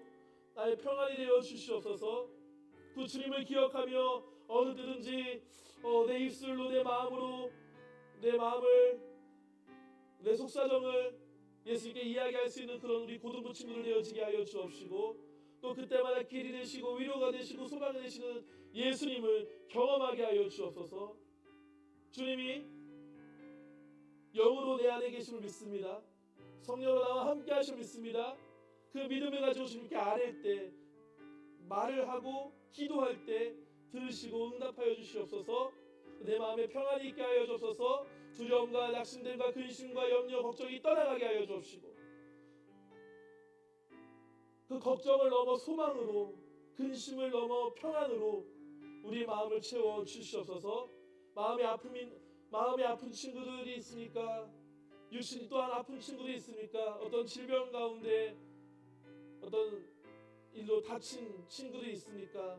나의 평안이 되어 주시옵소서. 그 주님을 기억하며 어느 때든지 내 입술로 내 마음을 내 속사정을 예수님께 이야기할 수 있는 그런 우리 고등부 친구들 되어지게 하여 주옵시고 또 그때마다 길이 되시고 위로가 되시고 소망이 되시는 예수님을 경험하게 하여 주옵소서. 주님이 영으로 내 안에 계심을 믿습니다. 성령으로 나와 함께 하심을 믿습니다. 그 믿음을 가지고 주님께 아뢰 때 말을 하고 기도할 때 들으시고 응답하여 주시옵소서. 내 마음에 평안이 있게 하여 주옵소서. 두려움과 낙심됨과 근심과 염려 걱정이 떠나가게 하여 주옵시고 그 걱정을 넘어 소망으로 근심을 넘어 평안으로 우리 마음을 채워 주시옵소서. 마음이 아픈 친구들이 있습니까? 육신이 또한 아픈 친구들이 있습니까? 어떤 질병 가운데 어떤 일로 다친 친구들이 있습니까?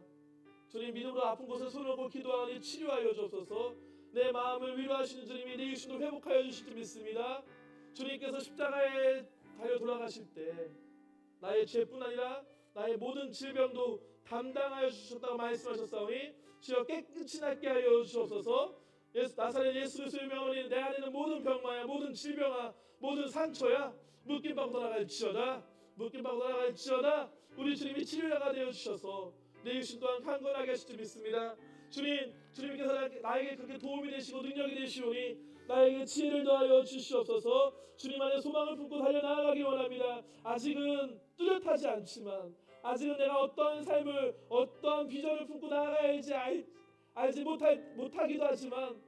주님 믿음으로 아픈 곳에 손을 얹고 기도하니 치료하여 주옵소서. 내 마음을 위로하시는 주님이 내 육신도 회복하여 주실 줄 믿습니다. 주님께서 십자가에 달려 돌아가실 때 나의 죄뿐 아니라 나의 모든 질병도 담당하여 주셨다고 말씀하셨사오니 주여 깨끗이 낫게 하여 주옵소서. 나사렛 예수 그리스도의 명하니 내 안에는 모든 병마야 모든 질병아 모든 상처야 묶임받고 돌아갈지어다. 묶임받고 돌아갈지어다. 우리 주님이 치료자가 되어 주셔서 내 육신 또한 강건하게 하실 줄 믿습니다. 주님께서 나에게 그렇게 도움이 되시고 능력이 되시오니 나에게 지혜를 더하여 주시옵소서. 주님 안에 소망을 품고 달려나가기 원합니다. 아직은 뚜렷하지 않지만 아직은 내가 어떤 삶을 어떤 비전을 품고 나아가야지 알지 못하기도 하지만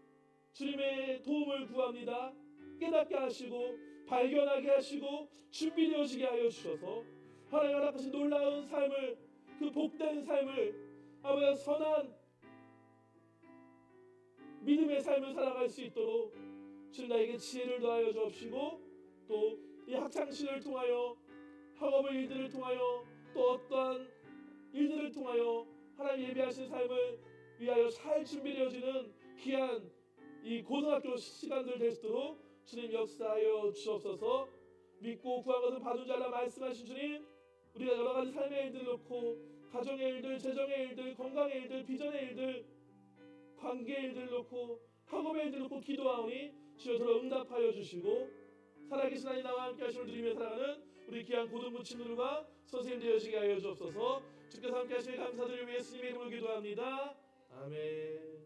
주님의 도움을 구합니다. 깨닫게 하시고 발견하게 하시고 준비되어지게 하여 주셔서 하나님 허락하신 놀라운 삶을 그 복된 삶을 아버지 선한 믿음의 삶을 살아갈 수 있도록 주님 나에게 지혜를 더하여 주옵시고 또 이 학창시절을 통하여 학업의 일들을 통하여 또 어떠한 일들을 통하여 하나님 예배하신 삶을 위하여 잘 준비되어지는 귀한 이 고등학교 시간들 될 수 있도록 주님 역사하여 주옵소서. 믿고 구한 것을 받은 자라 말씀하신 주님, 우리가 여러 가지 삶의 일들을 놓고 가정의 일들, 재정의 일들, 건강의 일들, 비전의 일들, 관계의 일들을 놓고 학업의 일들을 놓고 기도하오니 주여 들어 응답하여 주시고 살아계신 하나님 나와 함께 하심을 누리며 살아가는 우리 귀한 고등부 친구들과 선생님 되어지게 하여 주옵소서. 주께서 함께 하시니 감사드리며 예수님의 이름으로 기도합니다. 아멘.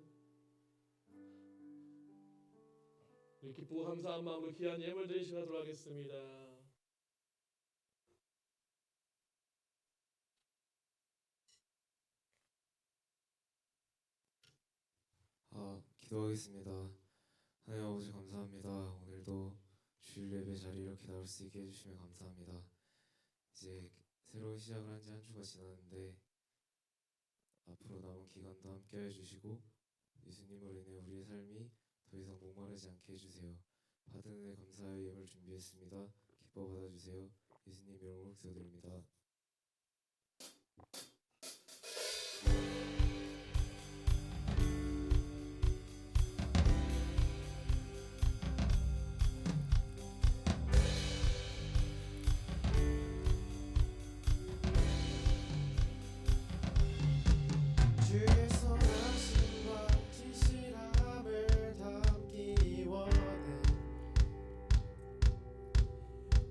우리 기쁘고 감사한 마음으로 귀한 예물 드린 시간 돌아가겠습니다. 기도하겠습니다. 하나님 아버지 감사합니다. 오늘도 주일 예배 자리에 이렇게 나올 수 있게 해주시면 감사합니다. 이제 새로운 시작을 한 지 한 주가 지났는데 앞으로 남은 기간도 함께 해주시고 예수님으로 인해 우리의 삶이 더 이상 목마르지 않게 해주세요. 받은 은혜 감사하여 예물 준비했습니다. 기뻐 받아주세요. 예수님 이름으로 기도드립니다. 주의 선하심과 진실함을 담기 원해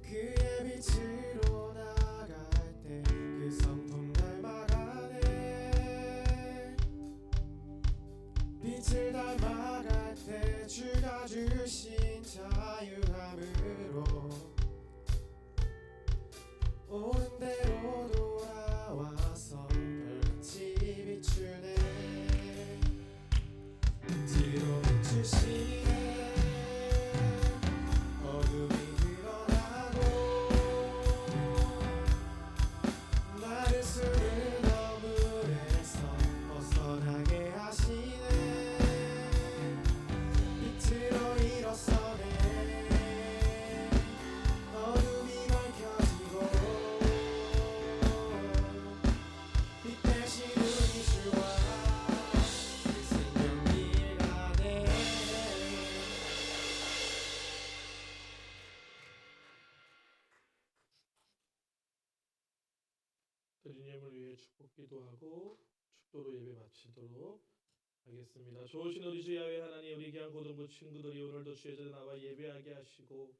그의 빛으로 나갈 때 그 성품 닮아가네 빛을 닮아갈 때 주가 주신 자유함으로 옳은 대로 돌아와서 별같이 비추네 뒤로 비추시네 어둠이 드러나고 나를 수는 어물에서 벗어나게 하시네 빛으로 일어서네 어둠이 밝혀지고 빛 대신 우리 주와 그 생명이 일하네 드린 예물 위해 축복 기도하고 축도로 예배 마치도록 하겠습니다. 좋으신 우리 주 야훼 하나님, 우리 귀한 고등부 친구들이 오늘도 주의 전에 나와 예배하게 하시고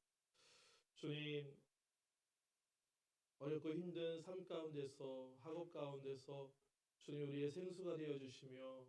주님 어렵고 힘든 삶 가운데서 학업 가운데서 주님 우리의 생수가 되어주시며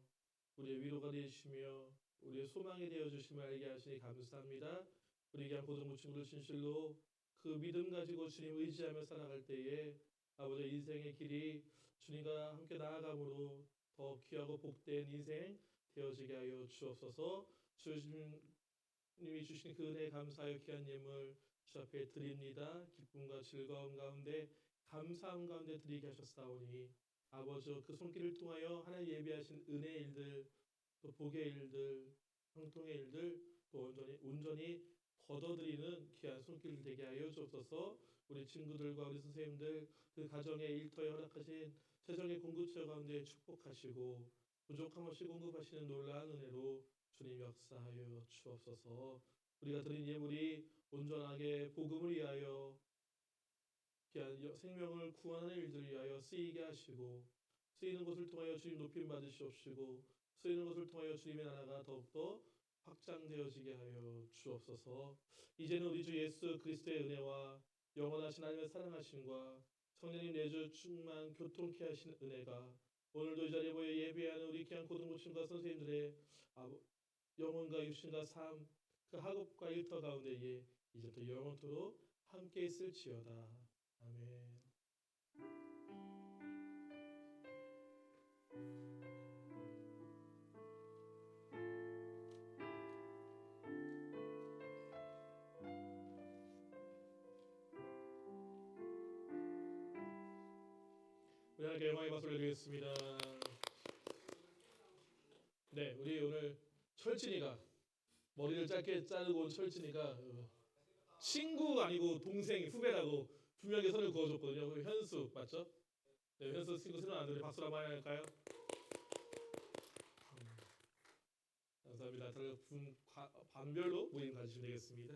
우리의 위로가 되시며 우리의 소망이 되어주심을 알게 하시니 감사합니다. 우리 귀한 고등부 친구들 진실로 그 믿음 가지고 주님 의지하며 살아갈 때에 아버지 인생의 길이 주님과 함께 나아감으로 더 귀하고 복된 인생 되어지게 하여 주옵소서. 주님이 주신 그 은혜에 감사하여 귀한 예물 주 앞에 드립니다. 기쁨과 즐거움 가운데 감사함 가운데 드리게 하셨사오니 아버지 그 손길을 통하여 하나님 예비하신 은혜의 일들 또 복의 일들 형통의 일들 또 온전히 거둬들이는 귀한 손길 되게 하여 주옵소서. 우리 친구들과 우리 선생님들 그 가정의 일터에 허락하신 재정의 공급처 가운데 축복하시고 부족함 없이 공급하시는 놀라운 은혜로 주님 역사하여 주옵소서. 우리가 드린 예물이 온전하게 복음을 위하여 귀한 생명을 구원하는 일들 위하여 쓰이게 하시고 쓰이는 것을 통하여 주님 높임 받으시옵시고 쓰이는 것을 통하여 주님의 나라가 더욱더 확장되어지게 하여 주옵소서. 이제는 우리 주 예수 그리스도의 은혜와 영원하신 하나님의 사랑하심과 성령님 내주 충만 교통케 하신 은혜가 오늘도 이 자리에 모여 예배하는 우리 귀한 고등부친과 선생님들의 영혼과 육신과 삶 그 학업과 일터 가운데에 이제부터 영원토록 함께 있을지어다. 아멘. 우리 하나님께 영광의 박수를 드리겠습니다. 네, 우리 오늘 철진이가 머리를 짧게 자르고 온 철진이가 친구 아니고 동생 후배라고 분명히 선을 그어줬거든요. 그 현수 맞죠? 네, 현수 친구 새로 안 들려 박수로 한번 할까요? 감사합니다. 다들 반별로 모임 가주시면 되겠습니다.